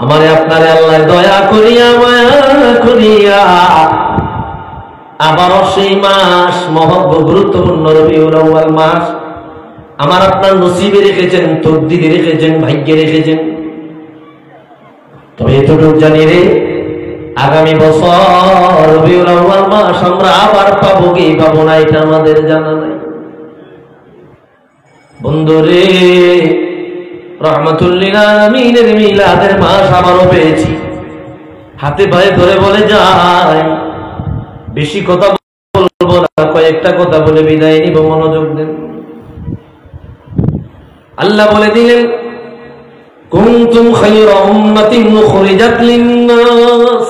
আমারে আপনারে আল্লাহ দয়া করিয়া মায়া করিয়া আবারও সেই মাস মহৎ গুরুত্বপূর্ণ রবিউল আউয়াল মাস আমার আপনার নসিবে রেখেছেন, তকদিরে রেখেছেন, ভাগ্যে রেখেছেন। তবে এতটুকু জানি রে, আগামী বছর রবিউল আউয়াল মাস আমরা আবার পাবো কি পাবো না এটা আমাদের জানা নাই। বন্ধুরে, রাহমাতুল লিল আলামিনের মিলাদের মাস আবারও পেয়েছি। হাতে পায়ে ধরে বলে যাই, বেশি কথা বলবো না, কয়েকটা কথা বলে বিদায় নিব, মনোযোগ দেন। আল্লাহ বলে দিলেন, কুনতুম খায়রা উম্মাতিন উখরিজাত লিন-নাস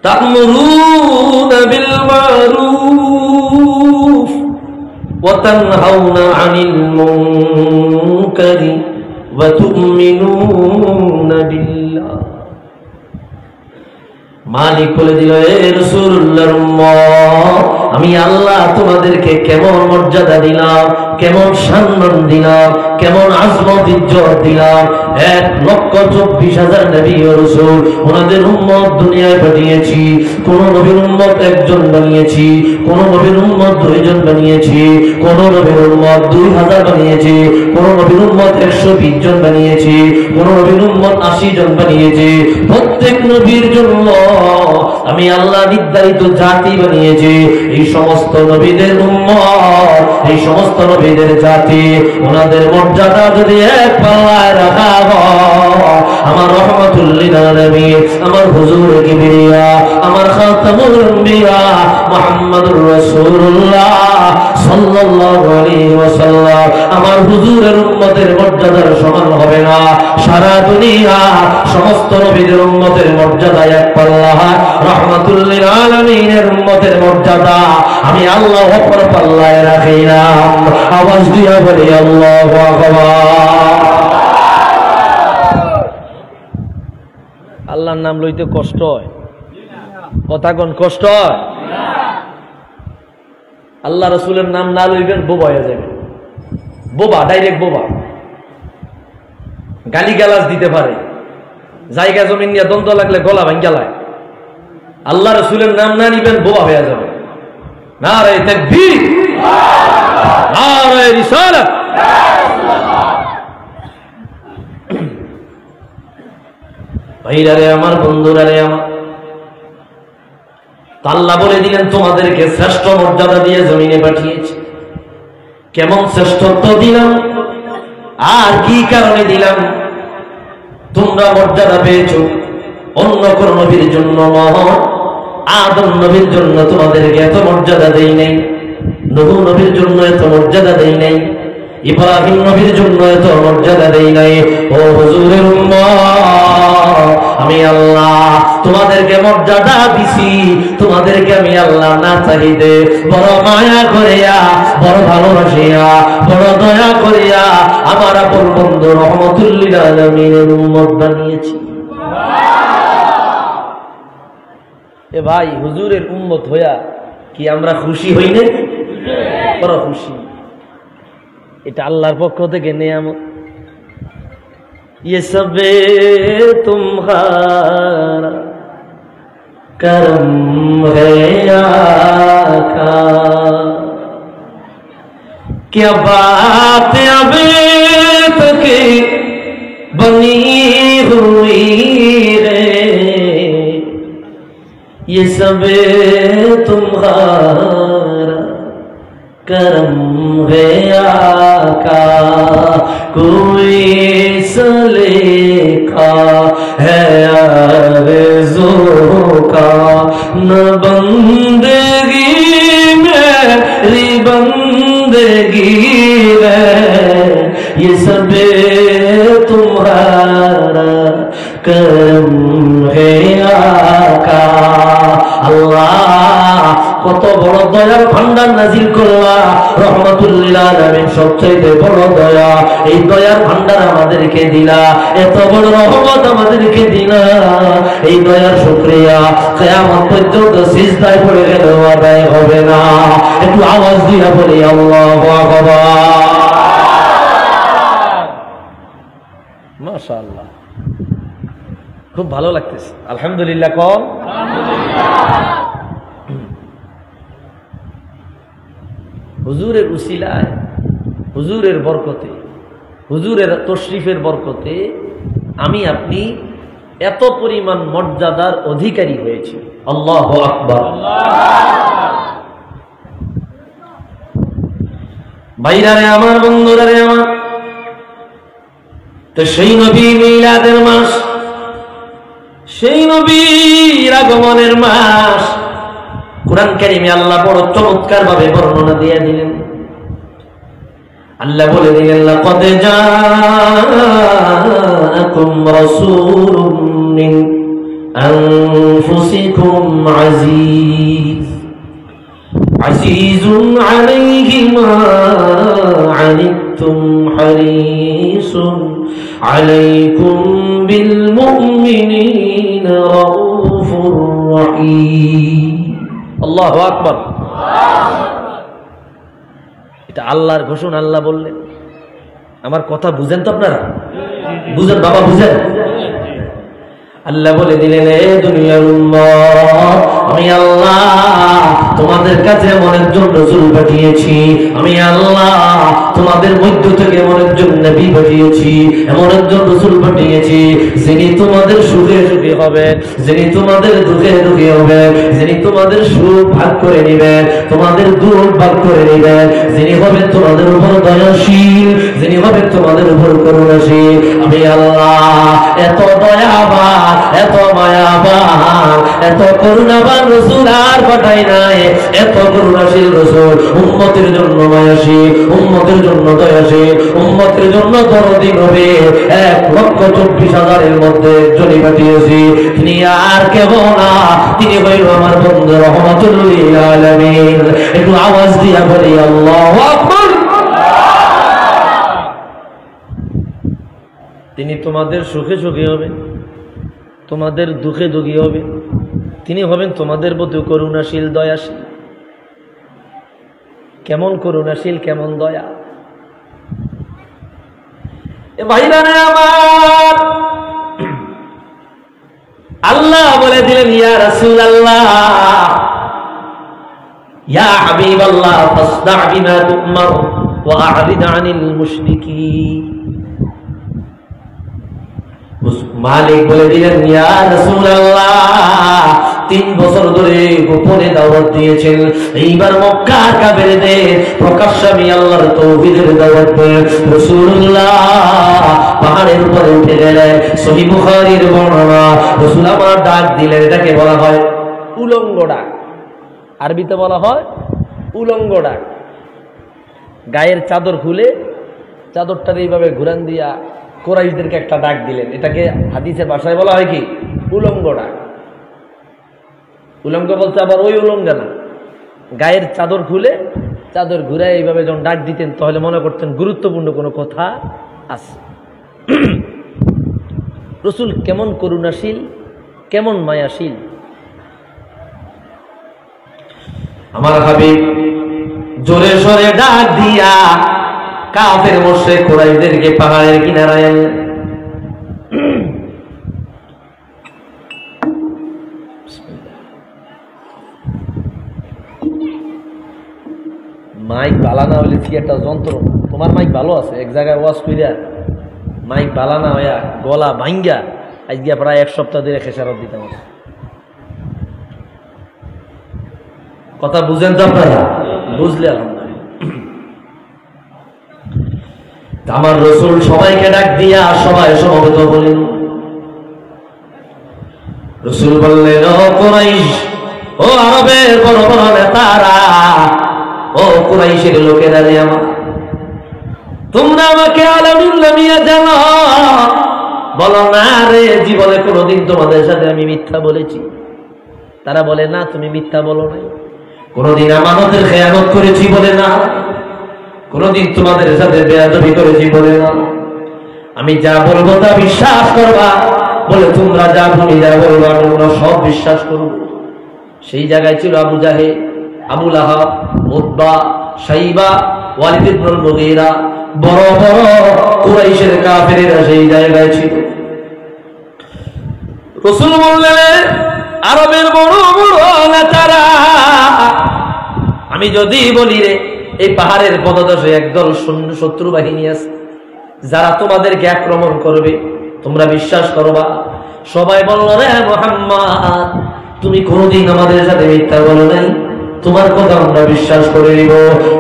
তা'মুরুনা বিল মা'রুফ ওয়া তানহাউনা আনিল মুনকারি ওয়া তু'মিনুনা বিল্লাহ। মালিক বলে দিল, এ রাসূলুল্লাহর উম্মত, আমি আল্লাহ তোমাদেরকে কেমন মর্যাদা দিলাম, কেমন সম্মান দিলাম, কেমন আজমত ইজ্জত দিলাম। 1,24,000 নবী ও রাসূল ওনাদের উম্মত দুনিয়ায় পাঠিয়েছি। কোন নবীর উম্মত একজন বানিয়েছি, কোন নবীর উম্মত 2 জন বানিয়েছি, কোন নবীর উম্মত 2000 বানিয়েছি, কোন নবীর উম্মত 120 জন বানিয়েছি, কোন নবীর উম্মত 80 জন বানিয়েছি। প্রত্যেক নবীর জন্য আমি আল্লাহ নির্ধারিত জাতি বানিয়েছি। এই সমস্ত নবীদের উম্মত, এই সমস্ত নবীদের জাতি, ওনাদের মর্যাদা যদি এক পাল্লায় রাখা হয়, আমার রাহমাতুল লিল আলামিন, আমার হুজুর কিবরিয়া, আমার খাতামুল আম্বিয়া মুহাম্মদুর রাসূলুল্লাহ সাল্লাল্লাহু আলাইহি ওয়াসাল্লাম, আমার হুজুরের উম্মতের মর্যাদার সমান হবে না। সারা দুনিয়া সমস্ত নবীদের উম্মতের মর্যাদা এক পাল্লা, রাহমাতুল লিল আলামিনের উম্মতের মর্যাদা আমি আল্লাহ অপর পাল্লায় রাখিলাম। আওয়াজ দিয়া বলি আল্লাহু আকবার। আল্লাহর নাম লইতে কষ্ট হয়, কথা কোন কষ্ট হয়? আল্লাহ রাসূলের নাম না লইবেন বোবা হয়ে যাবে, বোবা, ডাইরেক্ট বোবা। গালি গালাজ দিতে পারে, জায়গা জমিন নিয়ে দ্বন্দ্ব লাগলে গলা ভাঙ্গা যায়। আল্লাহ রাসূলের নাম না নিবেন বোবা হয়ে যাবে। নারে তাকবীর, নারে রিসালাত। ভাইরা রে আমার, বন্ধুরা রে আমার, আল্লাহ বলে দিলেন তোমাদেরকে শ্রেষ্ঠ মর্যাদা দিয়ে জমিনে পাঠিয়েছি। কেমন শ্রেষ্ঠত্ব দিলাম আর কি কারণে দিলাম? তোমরা মর্যাদা পেয়েছো অন্য কোন নবীর জন্য নয়। আদম নবীর জন্য তোমাদেরকে এত মর্যাদা দেই নাই, নূহ নবীর জন্য এত মর্যাদা দেই নাই, ইব্রাহিম নবীর জন্য এত মর্যাদা দেই নাই। ও হুজুরের উম্মত, আমি আল্লাহ তোমাদেরকে মর্যাদা দিছি। তোমাদেরকে আমি আল্লাহ না চাইতে বড় মায়া করিয়া, বড় ভালোবাসিয়া, বড় দয়া করিয়া আমার আপন বন্ধু রাহমাতুল লিল আলামিনের উম্মত বানিয়েছি। এ ভাই, হুজুরের উম্মত হইয়া কি আমরা খুশি হই না? বড় খুশি। এটা আল্লাহর পক্ষ থেকে নিয়ামত। ये सब तुम्हारा करम है आका, क्या बात अभी तक बनी हुई है, ये सब तुम्हारा करम है आका, कोई सलेखा है आरज़ू का, न बंदगी मेरी बंदगी है, ये सब तुम्हारा करम है आका। अल्लाह কত বড় দয়ার ভান্ডার নাজিল করলা, রাহমাতুল লিল আলামিন সবচেয়ে বড় দয়া। এই দয়ার ভান্ডার আমাদেরকে দিলা, এত বড় রহমত আমাদেরকে দিলা। এই দয়ার শুকরিয়া কিয়ামত পর্যন্ত সিজদায় পড়ে গেলেও আদায় হবে না। একটু আওয়াজ দিয়া বলি আল্লাহু আকবার। মাশাআল্লাহ। খুব ভালো লাগতেছে, আলহামদুলিল্লাহ। কম হুজুরের উসিলায়, হুজুরের বরকতে, হুজুরের তশরিফের বরকতে আমি আপনি এত পরিমাণ মর্যাদার অধিকারী হয়েছি। আল্লাহু আকবার। ভাইরারে আমার, বন্ধুরারে আমার, তো সেই নবী মিলাদের মাস, সেই নবীর আগমনের মাস কুরআন কারীমে আল্লাহ বড় চমৎকার ভাবে বর্ণনা দিয়ে দিলেন। আল্লাহ বলে দিলেন, লাকাদ জাআকুম রাসূলুম মিন আনফুসিকুম আজিজুন আলাইহি মা আনিতুম হারিসুন আলাইকুম বিল মুমিনিনা রাউফুর রহিম। আল্লাহু আকবার। এটা আল্লাহর ঘোষণা, আল্লাহ বললেন। আমার কথা বুঝেন তো আপনারা? বুঝেন বাবা, বুঝেন। আল্লাহ বলে দিলেন, এ দুনিয়ার উম্মত, আমি আল্লাহ তোমাদের কাছে এমন একজন রাসূল পাঠিয়েছি। আমি আল্লাহ তোমাদের মধ্য থেকে এমন একজন নবী পাঠিয়েছি, এমন একজন রাসূল পাঠিয়েছি, যিনি তোমাদের সুখে সুখী হবে, যিনি তোমাদের দুঃখে দুঃখী হবে, যিনি তোমাদের সুখ ভাগ করে নেবেন, তোমাদের দুঃখ ভাগ করে নেবেন, যিনি হবেন তোমাদের উপর দয়াশীল, যিনি হবেন তোমাদের উপর করুণাশীল। আমি আল্লাহ এত দয়াবান, এত মায়াবান, এত করুণাবান রাসূল আর পাঠাই নাই। এত করুণাশীল রাসূল, উম্মতের জন্য মায়াশীল, উম্মতের জন্য দয়াশীল, উম্মতের জন্য দরদী হবে 1,24,000-এর মধ্যে একজনই পাঠিয়েছি। তিনি আর কেউ না, তিনি হইল আমার বন্ধু রহমাতুল লিল আলামিন। একটু আওয়াজ দিয়া বলি আল্লাহু আকবার। তিনি তোমাদের সুখে সুখী হবেন, তোমাদের দুঃখে দুঃখী হবে, তিনি হবেন তোমাদের প্রতি করুণাশীল, দয়াশীল। কেমন করুণাশীল, কেমন দয়া! এ ভাইরা আমার, আল্লাহ বলে দিলেন, ইয়া রাসূলুল্লাহ, ইয়া হাবিবাল্লাহ, ফাসদা' বিমা তু'মার ওয়া আ'রিদ আনিল মুশরিকিন। মালিক বলে দিলেন, ইয়া রাসূলুল্লাহ, 3 বছর ধরে গোপনে দাওয়াত দিয়েছেন, এইবার মক্কার কাফেরদের প্রকাশ্যে আমি আল্লাহর তাওহীদের দাওয়াত দেই। রাসূলুল্লাহ পাহাড়ের উপরে উঠে গেলেন। সহিহ বুখারীর বর্ণনা, রাসূল আমার ডাক দিলেন, এটাকে বলা হয় উলঙ্গ ডাক। আরবিতে বলা হয় উলঙ্গ ডাক। গায়ের চাদর খুলে চাদরটার এইভাবে ঘুরান দিয়া কুরাইশদেরকে একটা ডাক দিলেন। এটাকে হাদিসের ভাষায় বলা হয় কি? উলঙ্গ ডাক। উলঙ্গ বলতে আবার ওই উলঙ্গ না, গায়ের চাদর খুলে চাদর ঘুরে এইভাবে যখন ডাক দিতেন, তাহলে মনে করতেন গুরুত্বপূর্ণ কোনো কথা আছে। রাসূল কেমন করুণাশীল, কেমন মায়াশীল! আমার হাবিব জোরে সোরে ডাক দিয়া কাফের মুশরিক কুরাইশদেরকে পাহাড়ের কিনারায় আনলেন। মাইক বালানা হইলে কি একটা যন্ত্র। তোমার মাইক ভালো আছে, এক জায়গায় ওয়াজ কইরা মাইক বালানা হইয়া গলা ভাঙ্গা আজকে প্রায় 1 সপ্তাহ ধরে খেসারত দিতাম। কথা বুঝেন তো আপনারা? বুঝলে আলহামদুলিল্লাহ। আমার রাসূল সবাইকে ডাক দিয়া সবাই সমবেত বলেন। রাসূল বললেন, ও কুরাইশ, ও আরবের বড় বড় নেতারা, ও কুরাইশের লোকেরা রে আমার, তোমরা আমাকে আলামিন নামিয়ে জানো। বলো না রে, জীবনে কোনোদিন তোমাদের সাথে আমি মিথ্যা বলেছি? তারা বলে, না তুমি মিথ্যা বলো নাই। কোনোদিন আমানতের খেয়ানত করেছি? বলে না। কোনোদিন তোমাদের সাথে বেয়াদবি করেছি? বলে না। আমি যা বলবো তা বিশ্বাস করবা? বলে তোমরা যা বলি যা বলবা তোমরা সব বিশ্বাস করবো। সেই জায়গায় ছিল আবু জাহেল, আবু লাহাব, উতবা, শাইবা, ওয়ালিদ ইবনুল মুগীরা, বড় বড় কুরাইশের কাফেরেরা সেই জায়গায় ছিল। রাসূল বললেন, আরবের বড় বড় নেতারা, আমি যদি বলি রে এই পাহাড়ের পদদেশে একদল শত্রু বাহিনী আছে যারা তোমাদেরকে আক্রমণ করবে, তোমরা বিশ্বাস করবা? সবাই বলল, রে মুহাম্মদ, তুমি কোনদিন আমাদের সাথে মিথ্যা বলো নাই, তোমার কথা আমরা বিশ্বাস করে নিব।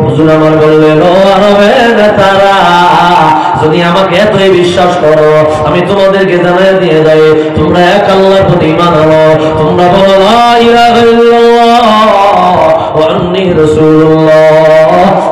হুজুর আমার বললেন, ও আরবের নেতারা, যদি আমাকে এতই বিশ্বাস করো, আমি তোমাদেরকে জানাই দিয়ে যাই, তোমরা এক আল্লাহর প্রতি ঈমান আনো, তোমরা বলো লা ইলাহা ইল্লাল্লাহ ওয়া আন্নী রাসূলুল্লাহ,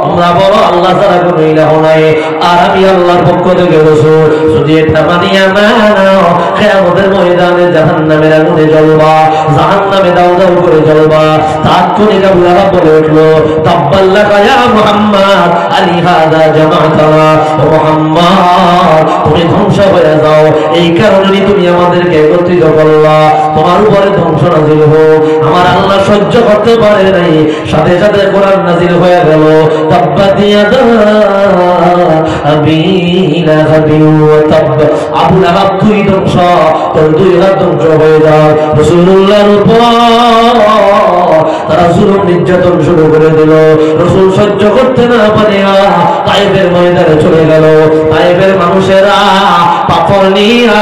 তোমরা বলো আল্লাহ ছাড়া কোনো ইলাহ নাই, আর আমি আল্লাহর পক্ষ থেকে রাসূল। যদি এটা মানিয়া না নাও, কিয়ামতের ময়দানে জাহান্নামের আগুনে জ্বলবা, জাহান্নামে দাউ দাউ করে জ্বলবা। তাৎক্ষণিক আবু লাহাব বলে উঠলো, তাব্বাল্লাকা ইয়া মুহাম্মদ আলি হাযা জামাতানা, ও মুহাম্মদ, তুমি ধ্বংস হয়ে যাও, এই কারণে তুমি আমাদেরকে একত্রিত করলা, তোমার উপরে ধ্বংস নাযিল হোক। আমার আল্লাহ সহ্য করতে পারে নাই, সাথে সাথে কোরআন নাযিল হয়ে গেল, তাব্বাত ইয়াদা আবি লাহাবিন ওয়া তাব, আবু লাহাব তুই ধ্বংস, তোর দুই হাত ধ্বংস হয়ে যাও। রাসূলুল্লাহর উপর তারা জুলুম নির্যাতন শুরু করে দিল। রাসূল সহ্য করতে না পারিয়া তায়েফের ময়দানে চলে গেল। তায়েফের মানুষেরা পাথর নিয়া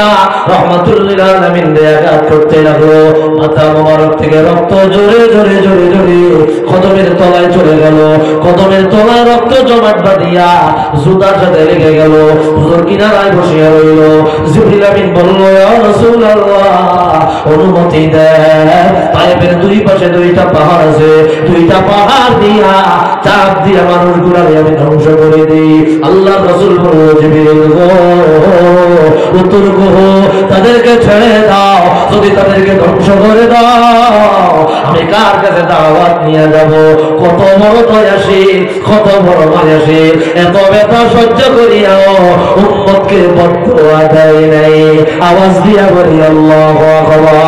রাহমাতুল লিল আলামিন আঘাত করতে লাগলো। মাথা মোবারক থেকে রক্ত জোরে জোরে জোরে জোরে কদমের তলায় চলে গেল। কদমের তলায় রক্ত জমাট বাঁধিয়া জুতার সাথে লেগে গেল। হুজুর কিনারায় বসিয়া রইল। জিবরিল আমিন বলল, ইয়া রাসূলুল্লাহ, অনুমতি দেন, তায়েফের দুই পাশে দুইটা পাহাড় আছে, দুইটা পাহাড় দিয়া চাপ দিয়া মানুষগুলারে আমি ধ্বংস করে দিই। আল্লাহর রাসূল বলল, জিবরিল গো, উত্তর গো, তাদেরকে ছেড়ে দাও, যদি তাদেরকে ধ্বংস করে দাও আমি কার কাছে দাওয়াত নিয়ে যাব? কত বড় দয়াশীল, কত বড় মায়াশীল, এত ব্যথা সহ্য করিয়াও উম্মতকে বদদুয়া দেয় নাই। আওয়াজ দিয়া বলি আল্লাহু আকবার।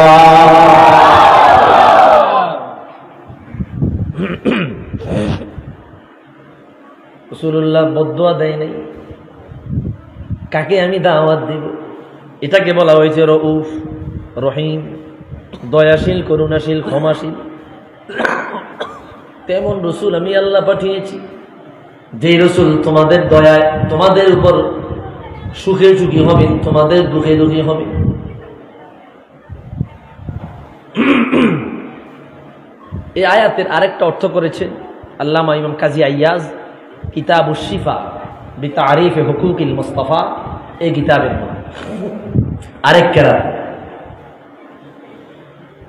রাসূলুল্লাহ বদদুয়া দেয় নাই, কাকে আমি দাওয়াত দিব? এটাকে বলা হয়েছে রউফ রহিম, দয়াশীল, করুণাশীল, ক্ষমাশীল। তেমন রসুল আমি আল্লাহ পাঠিয়েছি, যে রসুল তোমাদের দয়ায়, তোমাদের উপর সুখে সুখী হবেন, তোমাদের দুঃখে দুঃখী হবেন। এই আয়াতের আরেকটা অর্থ করেছেন আল্লামা ইমাম কাজী আইয়াজ কিতাবুশ শিফা বিতারিফে হুকুকিল মুস্তাফা, এই কিতাবের আরেক কেরাত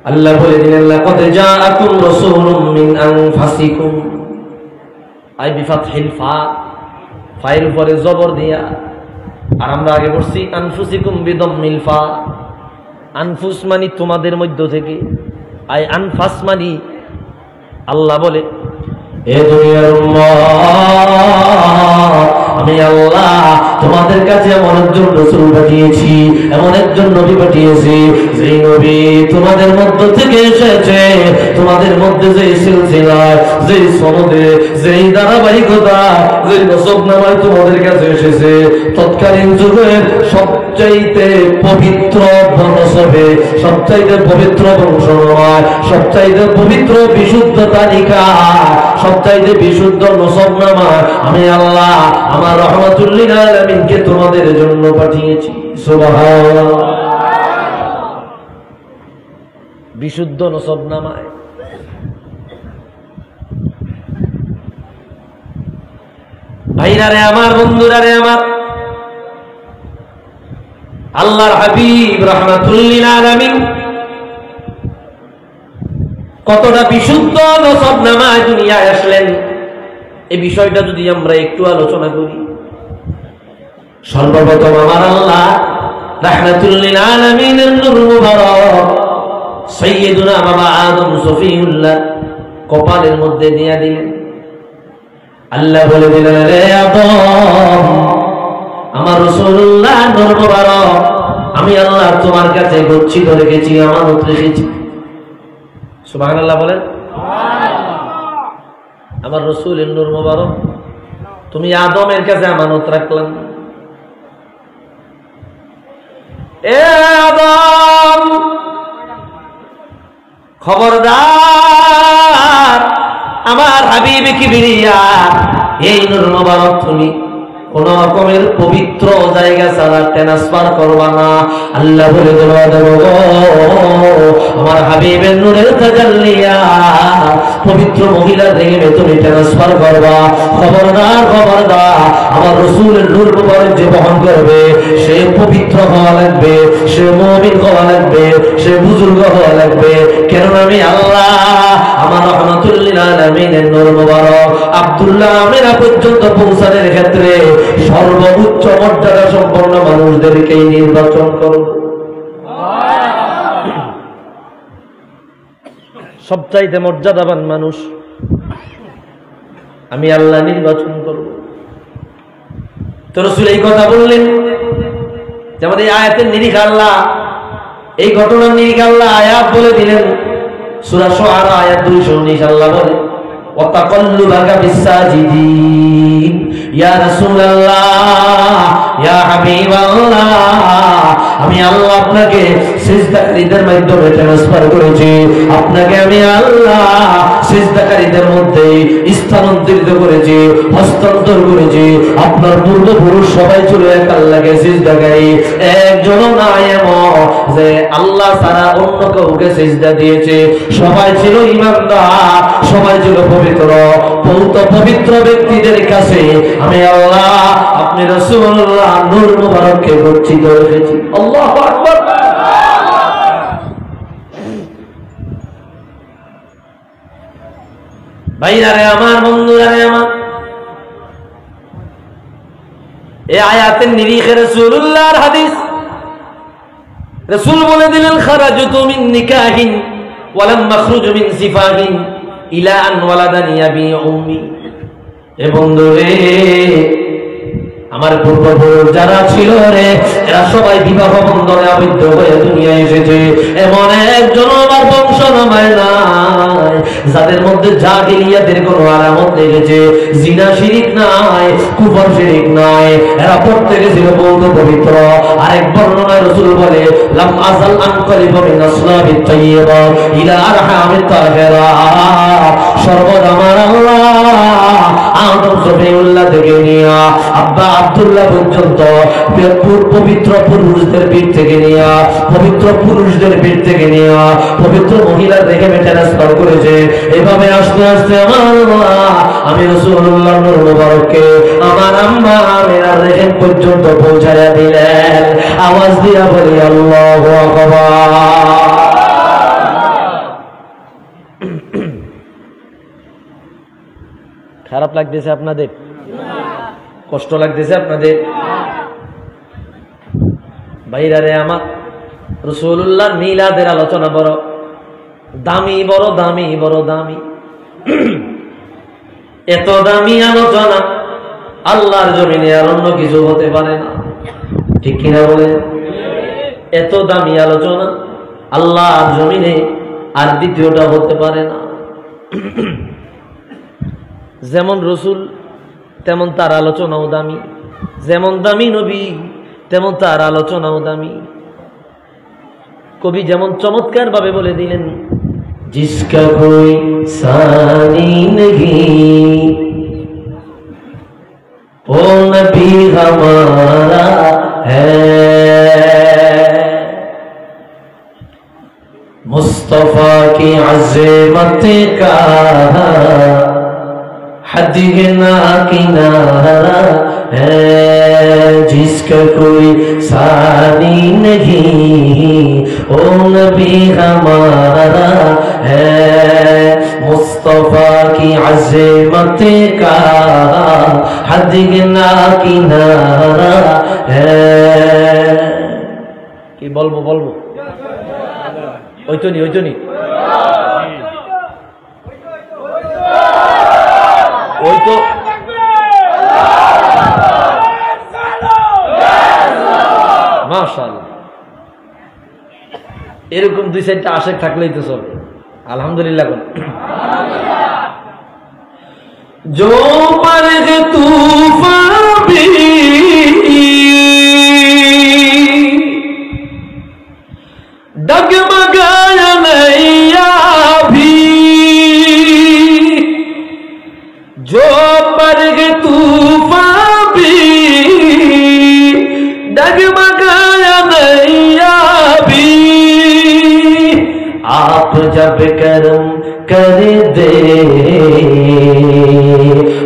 আল্লাহ বলে দিলেন, লাকাদ জাআকুম রাসূলুম মিন আনফুসিকুম, আই বিফাতহিল ফা, ফাইল পরে জবর দিয়া, আর আমরা আগে পড়ছি আনফুসিকুম বিদাম্মিল ফা। আনফুস মানে তোমাদের মধ্য থেকে, আই আনফাস মানে আল্লাহ বলে, এ দুনিয়ার উম্মত, আমি আল্লাহ তোমাদের কাছে এমন একজন রাসূল পাঠিয়েছি, এমন একজন নবী পাঠিয়েছি, যে নবী তোমাদের মধ্য থেকে এসেছে, তোমাদের মধ্যে যে সিলসিলায়, যে সনদে, যে ধারাবাহিকতা, যে নসবনামায় তোমাদের কাছে এসেছে, তৎকালীন যুগের সবচাইতে পবিত্র বংশবে, সবচাইতে পবিত্র বংশনামায়, সবচাইতে পবিত্র বিশুদ্ধ তালিকা, সবচাইতে বিশুদ্ধ নসবনামা আমি আল্লাহ আমার রহমাতুল লিল আলামিনকে তোমাদের জন্য পাঠিয়েছি। সুবহানাল্লাহ। বিশুদ্ধ নসবনামায় ভাইরা রে আমার, বন্ধুরা রে আমার, আল্লাহর হাবিব রহমাতুল লিল আলামিন কতটা বিশুদ্ধ নসবনামায় দুনিয়ায় আসলেন, এই বিষয়টা যদি আমরা একটু আলোচনা করি। সর্বপ্রথম আমার আল্লাহ রাহমাতুল লিল আলামিনের নূর মুবারক সাইয়্যিদুনা বাবা আদম সফিউল্লাহ কপালের মধ্যে দিয়া দিলেন। আল্লাহ বলে দিলেন, রে আদম, আমার রাসূলুল্লাহ নূর মুবারক আমি আল্লাহ তোমার কাছে গচ্ছিত রেখেছি, আমানত রেখেছি। সুবহানাল্লাহ বলেন। আমার রাসূলের নূর মুবারক তুমি আদমের কাছে আমানত রাখলাম। এ আদম, খবরদার আমার হাবিব কিবরিয়া, এই নূর মোবারক তুমি কোন রকমের পবিত্র জায়গা ছাড়া ট্রান্সফার করবা না। আল্লাহ বলে দেব আমার হাবিবের নূরের তাজাল্লিয়া পবিত্র মহিলা দেখে তুমি ট্রান্সফার করবা। খবরদার খবরদার, আমার রাসূলের নূর মোবারক যে বহন করবে সে পবিত্র হওয়া লাগবে, সে মুমিন হওয়া লাগবে, সে বুজুর্গ হওয়া লাগবে। কেন আমি আল্লাহ আমার রহমাতুল লিল আলামিনের নূর মোবারক আব্দুল্লাহ আমিরা পর্যন্ত পৌঁছানোর ক্ষেত্রে সর্বোচ্চ মর্যাদা সম্পন্ন মানুষদেরকেই নির্বাচন করব। সবচাইতে মর্যাদাবান মানুষ আমি আল্লাহ নির্বাচন করব। তো রাসূল এই কথা বললেন, যেমন এই আয়াতের নিরিখে আল্লাহ, এই ঘটনার নিরিখে আল্লাহ আয়াত বলে দিলেন। সূরা শুআরা আয়াত 219 আল্লাহ বলে وَتَقَلُّبَكَ بِالسَّاجِدِينَ ইয়া রাসূলুল্লাহ ইয়া হাবিবাল্লাহ, আমি আল্লাহ আপনাকে সিজদাকারীদের মাধ্যমে ট্রান্সফার করেছি, আপনাকে আমি আল্লাহ সিজদাকারীদের মধ্যে স্থানান্তরিত করেছি, হস্তান্তর করেছি। আপনার পূর্বপুরুষ সবাই ছিল এক আল্লাহকে সিজদাকারী, একজনও নাই এমন যে আল্লাহ ছাড়া অন্য কাউকে সিজদা দিয়েছে। সবাই ছিল ঈমানদার, সবাই ছিল পবিত্র। পবিত্র ব্যক্তিদের কাছে আমি আল্লাহ আপনি রাসূলুল্লাহ নূর মুবারককে গচ্ছিত রেখেছি। আল্লাহু আকবার। ভাইরারে আমার, বন্ধুরারে আমার, এই আয়াতের নিরিখে রাসূলুল্লাহর হাদিস। রাসূল বলে দিলেন খারাজতু মিন নিকাহিন ওয়া লাম মাখরুজ মিন সিফাহিন ইলা আন ওয়ালাদানি আবি উম্মি। এ বন্ধুরে, আমার পূর্বপুরুষ যারা ছিল রে, এরা সবাই বিবাহ বন্ধনে আবদ্ধ হয়ে দুনিয়ায় এসেছে। এমন একজন আমার বংশ নামায় নাই যাদের মধ্যে জাহিলিয়াতের কোনো আলামত লেগেছে। জিনা শিরিক নাই, কুফর শিরিক নাই, এরা প্রত্যেকে ছিল বৌদ্ধ পবিত্র। আরেক বর্ণনায় রাসূল বলে লাম আযাল আনকালিবু মিন আসলাবিত তাইয়্যিবা ইলা আরহামিত তাহিরা। সর্বদা আমার আল্লাহ আদম সফিউল্লাহ থেকে নিয়ে আব্বা আব্দুল্লাহ পর্যন্ত পবিত্র পুরুষদের পেট থেকে নিয়ে, পবিত্র পুরুষদের পেট থেকে নিয়ে পবিত্র মহিলা দেখে ট্রান্সফার করেছে। এভাবে আস্তে আস্তে আমার আমি রাসূলুল্লাহ নূর মুবারককে আমার আম্মা আমিনার রেহেম পর্যন্ত পৌঁছায়া দিলেন। আওয়াজ দিয়া বলি আল্লাহু আকবার। খারাপ লাগতেছে আপনাদের? কষ্ট লাগতেছে আপনাদের? ভাইরারে আমার, রাসূলুল্লাহর মিলাদের আলোচনা বড় দামি, বড় দামি, বড় দামি। এত দামি আলোচনা আল্লাহর জমিনে আর অন্য কিছু হতে পারে না, ঠিক কিনা বলে? এত দামি আলোচনা আল্লাহর জমিনে আর দ্বিতীয়টা হতে পারে না। যেমন রসুল তেমন তার আলোচনাও দামি, যেমন দামি নবী তেমন তার আলোচনাও দামি। কবি যেমন চমৎকার ভাবে বলে দিলেন, জিসকা কোই সানি নেহি ও নবী হমারা হ্যায়, মুস্তফা কি আज़मत का हद ना किनारा है, जिसका कोई सानी नहीं ओ नबी हमारा है, मुस्तफा की अज़मत का हद ना किनारा है। কি বলবো বলবো? ওইতনি ওইতনি ওই তো মাশাআল্লাহ, এরকম দুই চারটা আশেক থাকলেই তো চলে। আলহামদুলিল্লাহ। जो मर्ग तूफान भी डगमगाया नैया जब करम कर दे,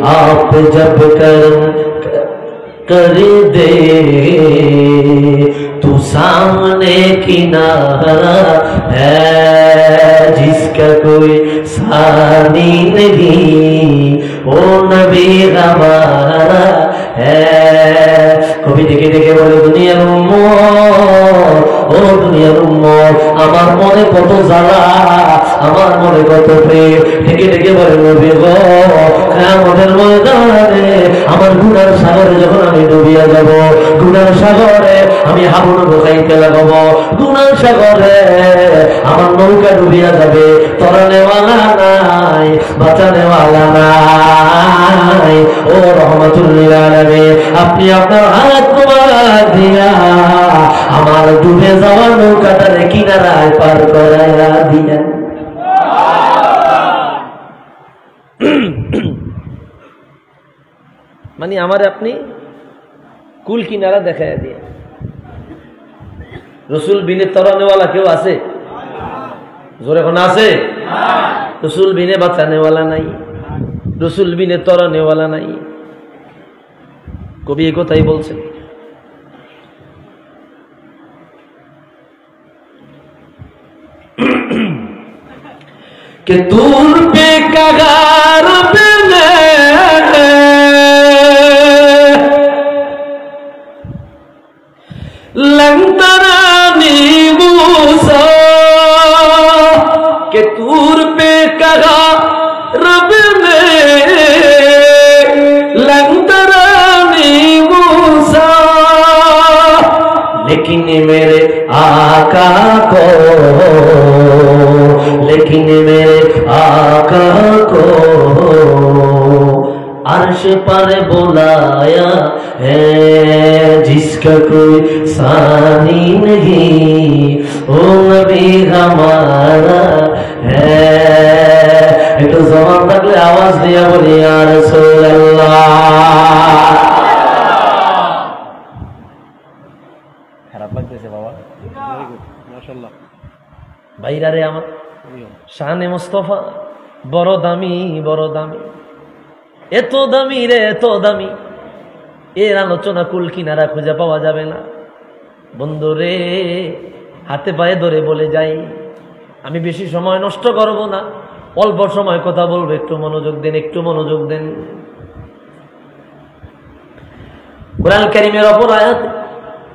आप जब करम कर दे, तू सामने किनारा है जिसका कोई सानी नहीं, ओ नबी हमारा है। कभी देखे देखे बोले दुनियार उम्मत, ও দুনিয়ার উম্মত, আমার মনে কত জ্বালা, আমার মনে কত প্রেম, ডেকে ডেকে বলে নবী গো, কিয়ামতের ময়দানে আমার গুনার সাগরে যখন আমি ডুবিয়া যাব, গুনার সাগরে আমি হাবুডুবু খাইতে লাগাবো, গুনার সাগরে আমার নৌকা ডুবিয়া যাবে, তরানেওয়ালা নাই, বাঁচানেওয়ালা নাই। ও রহমাতুল লিল আলামিন, আপনি আপনার হাত মুবারক দিয়া আমার ডুবে যাওয়া নৌকাটারে কিনারায় পার করাইয়া দিলেন। মানে আমার আপনি কুল কিনারা দেখাইয়া দিয়ে। রসুল বিনে তরানেওয়ালা কেউ আছে? জোরে এখন আছে? রসুল বিনে বাঁচানেওয়ালা নাই, রসুল বিনে তরানেওয়ালা নাই। কবি এই কথাই বলছেন। कि दूर पे कगार बिने लंतरानी मूसा, के दूर पे कगार बिने लंतरानी मूसा, लेकिन मेरे आका को, लेकिन मेरे आका को अर्श पर बुलाया है जिसका कोई सानी नहीं, ओ नबी हमारा है। एक तो जबान तकले आवाज दिया बोली या रसूल अल्लाह। खराब लगते बाबा, माशाल्लाह। भाईरा रे আমার শানে মুস্তাফা বড় দামি, বড় দামি, এত দামি রে এত দামি, এর আলোচনা কুল কিনারা খুঁজে পাওয়া যাবে না। বন্ধু রে, হাতে পায়ে ধরে বলে যাই, আমি বেশি সময় নষ্ট করব না, অল্প সময় কথা বলবো, একটু মনোযোগ দেন, একটু মনোযোগ দেন। কুরআন কারীমের অপর আয়াত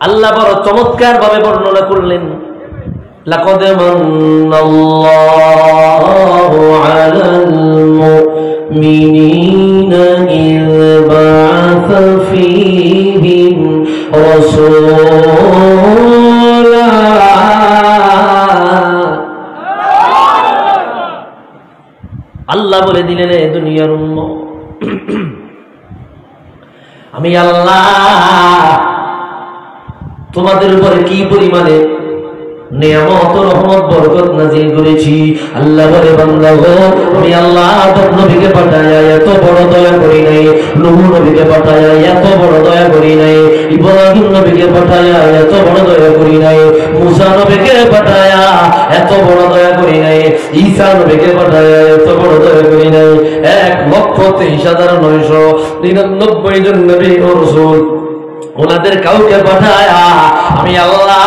আল্লাহ বড় চমৎকার ভাবে বর্ণনা করলেন, لقد من الله على المؤمنين إذ بعث فيهم رسولا আল্লাহ বলে দিলেন এ দুনিয়ার উম্মত, আমি আল্লাহ তোমাদের উপরে কি পরিমাণে নিয়ামত রহমত বরকত নাযিল করেছি। আল্লাহ বলে বান্দা গো, আমি আল্লাহ আদম নবীকে পাঠায়া এত বড় দয়া করি নাই, নূহ নবীকে পাঠায়া এত বড় দয়া করি নাই, ইব্রাহিম নবীকে পাঠায়া এত বড় দয়া করি নাই, মুসা নবীকে পাঠায়া এত বড় দয়া করি নাই, ঈসা নবীকে পাঠায়া এত বড় দয়া করি নাই। 1,23,999 জন নবী ও রাসূল, ওনাদের কাউকে পাঠায়া আমি আল্লাহ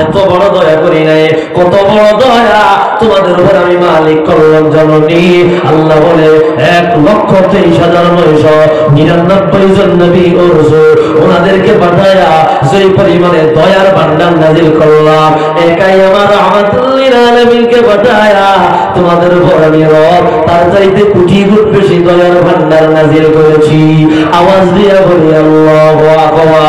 এত বড় দয়া করি নাই। কত বড় দয়া তোমাদের উপর আমি মালিক করলাম জননী। আল্লাহ বলে 1,23,999 জন নবী ও রাসূল, ওনাদেরকে পাঠায়া যেই পরিমাণে দয়ার ভান্ডার নাযিল করলাম, একাই আমার রাহমাতুল লিল আলামিনকে পাঠায়া তোমাদের উপর আমি রব তার চাইতে কোটি গুণ বেশি দয়ার ভান্ডার নাযিল করেছি। আওয়াজ দিয়ে বলি আল্লাহু আকবার।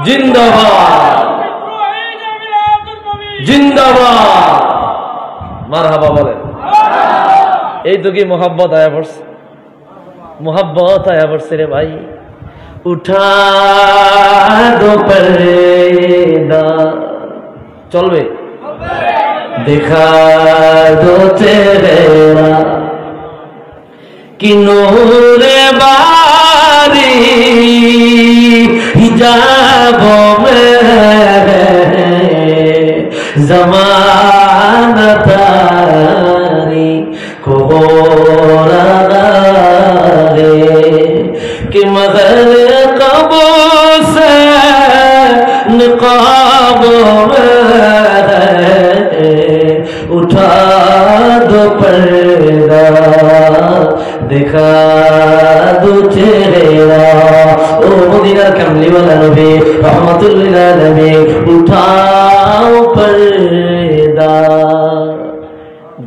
জিন্দাবাদ, জিন্দাবাদ, মারহাবা বলেন। এই তো কি মোহাব্বত আয়া পড়ছে, মোহাব্বত আয়া পড়ছে রে ভাই। উঠা দো পর্দা, চলবে, দেখা দো চেহারা কি নূরে हिजाबों में ज़माना तारीको हो रहा है कि मगर कबो से निकाबों में उठा दो पर्दा दिखा दो चेहरा ओ मदीना कमली वाला नबी रहमतुल लिल आलमीन उठाओ पर्दा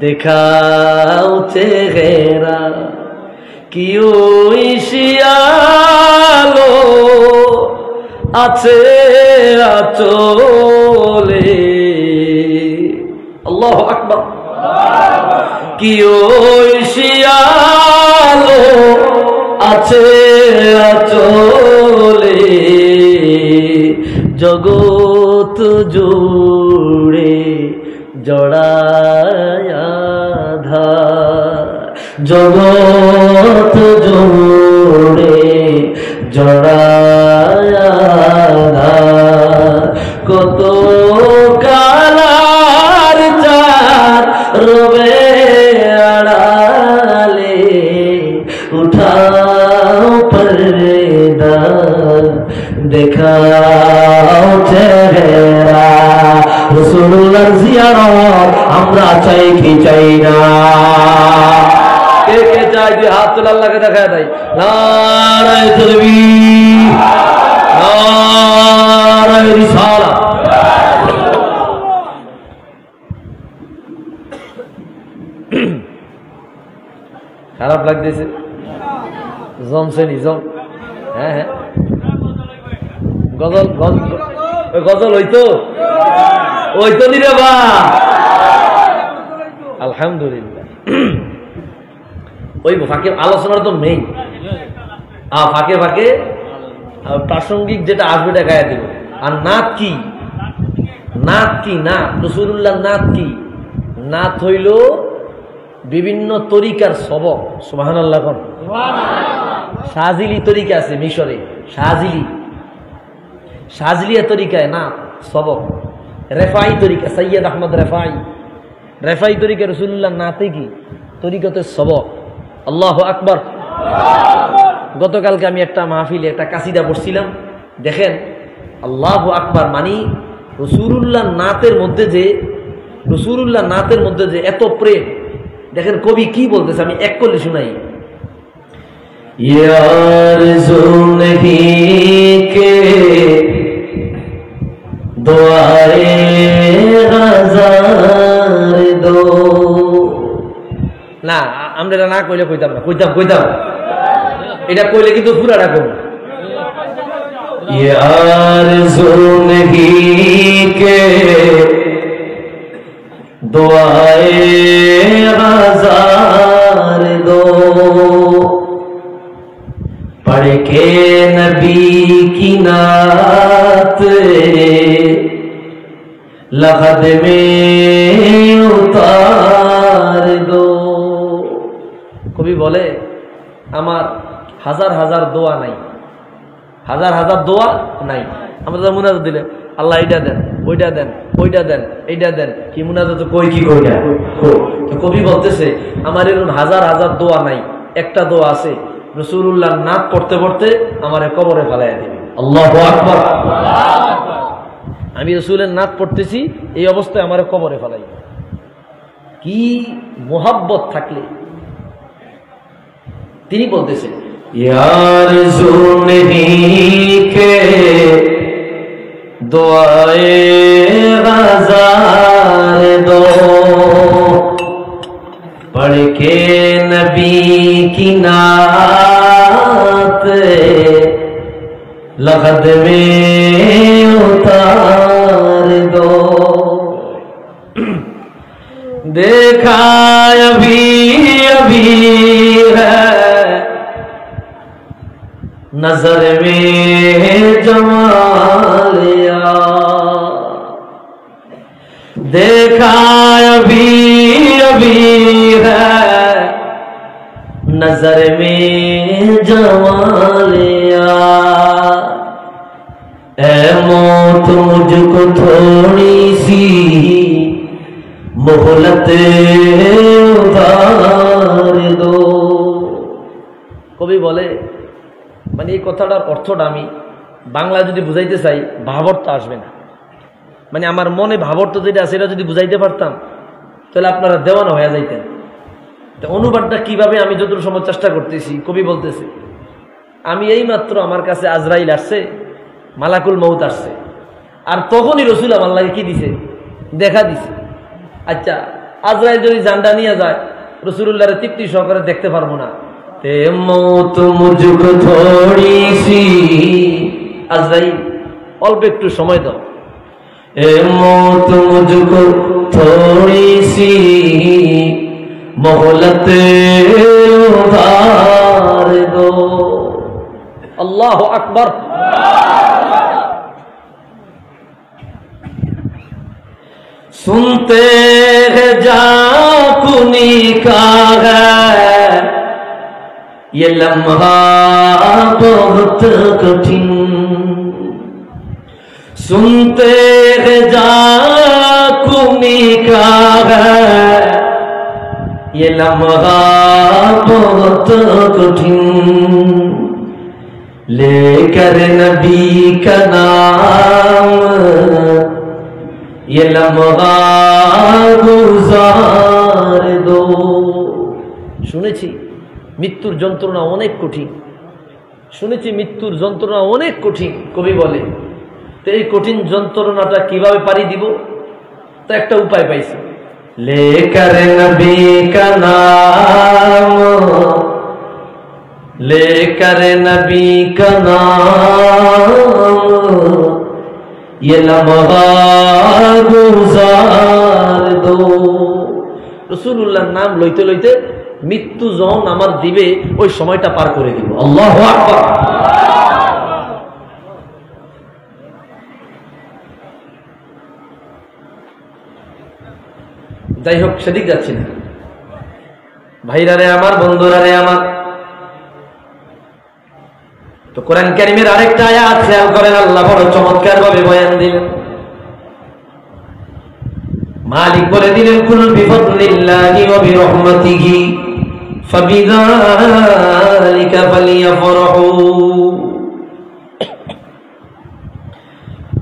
दिखाओ चेहरा कियो इशियालो আছে আচলে আল্লাহু আকবার কি ওই শিয়ালো আছে আচলে জগৎ জুড়ে জড়ায়া ধার জগৎ জুড়ে জড়ায়া ধার কত কালার চার রবে আড়ালে উঠাও पर्दा দেখাও চেহারা রাসূলুল্লাহর জিয়ারত আমরা চাই কি চাই না কে কে চাই যে হাত তুলে আল্লাহকে দেখায় দেয় নারায়ে তাকবীর নারায়ে রিসালাত খারাপ লাগতেছে জমছে নিজম হ্যাঁ হ্যাঁ গজল গজল হইতো নি রে বা আলহামদুলিল্লাহ ওই ফাঁকে আলোচনার তো মেইন ফাঁকে ফাঁকে প্রাসঙ্গিক যেটা আসবে এটা গায়ে দেব আর নাত কি নাত কি নাত রাসূলুল্লাহ নাত কি নাত হইল বিভিন্ন তরিকার সবক সুবহানাল্লাহ কোন শাজিলি তরিকা আছে মিশরে শাজিলিয়া তরিকায় না সবক রেফাই তরিকা সৈয়দ আহমদ রেফাই তরিকা রাসূলুল্লাহ নাতে কি তরিকাতে সবক আল্লাহু আকবার গতকালকে আমি একটা মাহফিলে একটা কাসিদা পড়ছিলাম দেখেন আল্লাহু আকবার মানে রাসূলুল্লাহ নাতের মধ্যে যে এত প্রেম দেখেন কবি কি বলতেছে আমি এক করলে শুনাই यार ज़िंदगी के दुआए हजार दो না আমরা এটা না কইলে কইতাম না কইতাম এটা কইলে কিন্তু পুরা রাখো यार ज़िंदगी के दुआए हजार दो पढ़ के नबी की नात लहद में उतार दो कवि बोले আমার হাজার হাজার দোয়া নাই হাজার দোয়া নাই আমরা মুনাজাত দিলে আল্লাহ এটা দেন ওইটা দেন ওইটা দেন এইটা দেন কি মুনাজাত কই কি কই না তো কবি বলতেছে আমার এরকম হাজার হাজার দোয়া নাই একটা দোয়া আছে রাসূলুল্লাহ নাত পড়তে পড়তে আমারে কবরে ফেলাইয়া দিবে আল্লাহু আকবার আমি রাসূলের নাত পড়তেছি এই অবস্থায় আমারে কবরে ফেলাইবে কি মোহাব্বত থাকলে তিনি বলতেছেন यार ज़िंदगी के दुआए हजार दो पढ़ के नबी की नात लहद में उतार दो देखा अभी अभी है नजर में जमालिया देखा अभी अभी है नजर में जमालिया ऐ मौत मुझको थोड़ी सी मोहलत उधार दो। কবি বলে মানে এই কথাটার অর্থটা আমি বাংলা যদি বুঝাইতে চাই ভাবার্থ আসবে না, মানে আমার মনে ভাবার্থ যেটা আছে এটা যদি বুঝাইতে পারতাম তাহলে আপনারা দেওয়ানা হয়ে যাইতেন। তো অনুবাদটা কিভাবে আমি যতটুকু সময় চেষ্টা করতেছি, কবি বলতেছে আমি এই মাত্র আমার কাছে আজরাইল আসছে, মালাকুল মউত আসছে, আর তখনই রসুল আমার লাগে কি দিছে, দেখা দিছে। আচ্ছা আজরাইল যদি জানটা নিয়ে যায় রসুলুল্লাহরে তৃপ্তি সহকারে দেখতে পারবো না। তে মউত মুঝকো থোড়ি সি, আজরাইল অল্প একটু সময় দাও। এ মউত মুঝকো থোড়ি সি मोहलत उधार दो। अल्लाह अकबर। सुनते हैं जाकुनी का है ये लम्हा बहुत कठिन, सुनते हैं जाकुनी का है ये लम्हा बहुत कठिन, लेकर नबी का नाम ये लम्हा गुजार दो। শুনেছি মৃত্যুর যন্ত্রণা অনেক কঠিন, শুনেছি মৃত্যুর যন্ত্রণা অনেক কঠিন। কবি বলে তো এই কঠিন যন্ত্রণাটা কিভাবে পারি দিব, তো একটা উপায় পাইছি। लेकर नबी का नाम, लेकर नबी का नाम ये लम्हा गुजार दो। রসুলুল্লাহর নাম লইতে লইতে মৃত্যু যখন আমার দিবে ওই সময়টা পার করে দিব। আল্লাহু আকবার। যাই হোক সেদিক যাচ্ছি না। ভাইরা রে আমার, বন্ধুরা রে আমার, তো কোরআন কারীমের আরেকটা আয়াত খেয়াল করেন, আল্লাহ বড় চমৎকার ভাবে বয়ান দিলেন। মালিক বলে দিলেন কুল বিফদলিল্লাহি ওয়া বিরহমাতিহি ফাবিযালিকা ফালিয়াফরাহু।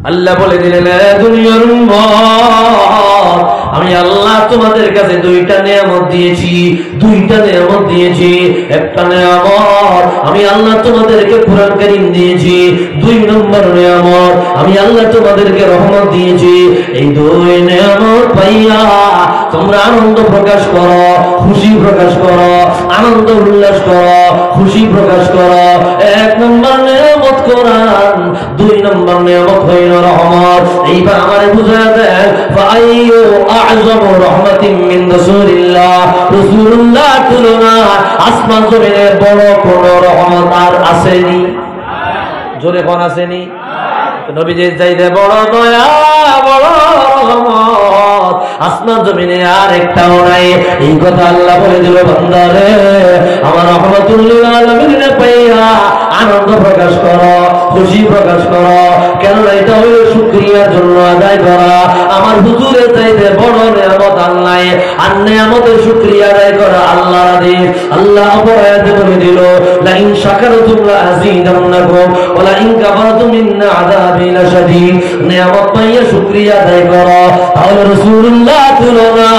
আল্লাহ বলে দিলেন দুনিয়ার উম্মত, আমি আল্লাহ তোমাদের কাছে দুইটা নিয়ামত দিয়েছি, দুইটা নিয়ামত দিয়েছি। একটা নিয়ামত আমি আল্লাহ তোমাদেরকে কুরআন কারীম দিয়েছি, দুই নম্বর নিয়ামত আমি আল্লাহ তোমাদেরকে রহমত দিয়েছি। এই দুই নিয়ামত পাইয়া তোমরা আনন্দ প্রকাশ করো, খুশি প্রকাশ করো, আনন্দ উল্লাস করো, খুশি প্রকাশ করো। এক নম্বর নিয়ামত কোরআন, দুই নম্বর নিয়ামত হইল রহমত। এইবার আমারে বুঝায় দেন ফাআইয়ু আযমু রাহমাতিন মিন রাসূলিল্লাহ, রাসূলুল্লাহ তুলনা আসমান জমিনের বড় কোন রহমত আর আসেনি? জোরে কোন আসেনি? নবীজির চাইতে বড় দয়া, বড় রহমত আসমান জমিনে আর একটাও নাই। এই কথা আল্লাহ বলে দিল বান্দারে আমার রহমতুল লিল আলামিন পাইয়া আনন্দ প্রকাশ করো, খুশি প্রকাশ করো। কেন এটা হইল শুকরিয়ার জন্য আদায় করা। আমার হুজুরের চাইতে বড় নিয়ামত আর নাই, আর নিয়ামতের শুকরিয়া আদায় করা আল্লাহর আদেশ। আল্লাহ অপরাধ বলে দিল লা ইন শাকারতুম লা আযীদান্নাকুম ওয়া লা ইন কাফারতুম ইন্না আযাবি লাশাদীদ। নিয়ামত পাইয়া শুকরিয়া আদায় করো। তাহলে রাসূলুল্লাহ তুলনা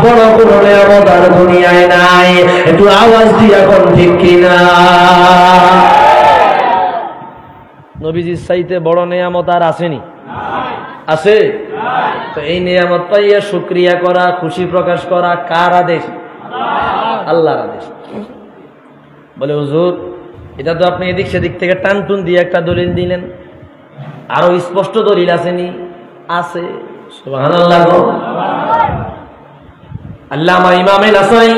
বড় কোন নিয়ামত আর দুনিয়ায় নাই। একটু আওয়াজ দিয়ে এখন ঠিক কিনা? নবীজির চাইতে বড় নিয়ামত আর আসেনি? আছে। তো এই নিয়ামত পাইয়া শুকরিয়া করা, খুশি প্রকাশ করা কার আদেশ? আল্লাহর আদেশ। বলে হুজুর এটা তো আপনি এদিক সেদিক থেকে টান টুন দিয়ে একটা দলিল দিলেন, আরো স্পষ্ট দলিল আসেনি? আছে। সুবহানাল্লাহ। আল্লামা ইমামে নাসাই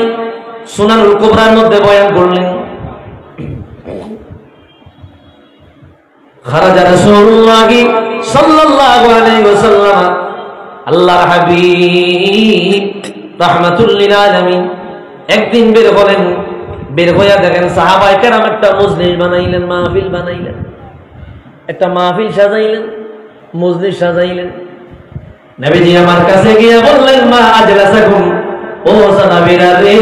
সুনানুল কুবরার মধ্যে বয়ান করলেন খারাজা রাসূলুল্লাহ সাল্লাল্লাহু আলাইহি ওয়াসাল্লাম, আল্লাহর হাবিব রাহমাতুল লিল আলামিন একদিন বের হলেন বের হইয়া দেখেন সাহাবায়ে কেরাম একটা মজলিস বানাইলেন, মাহফিল বানাইলেন, একটা মাহফিল সাজাইলেন, মজলিস সাজাইলেন। নবীজি আমার কাছে গিয়ে বললেন, মা আজলাসাকুম, ও সাহাবীরা রে,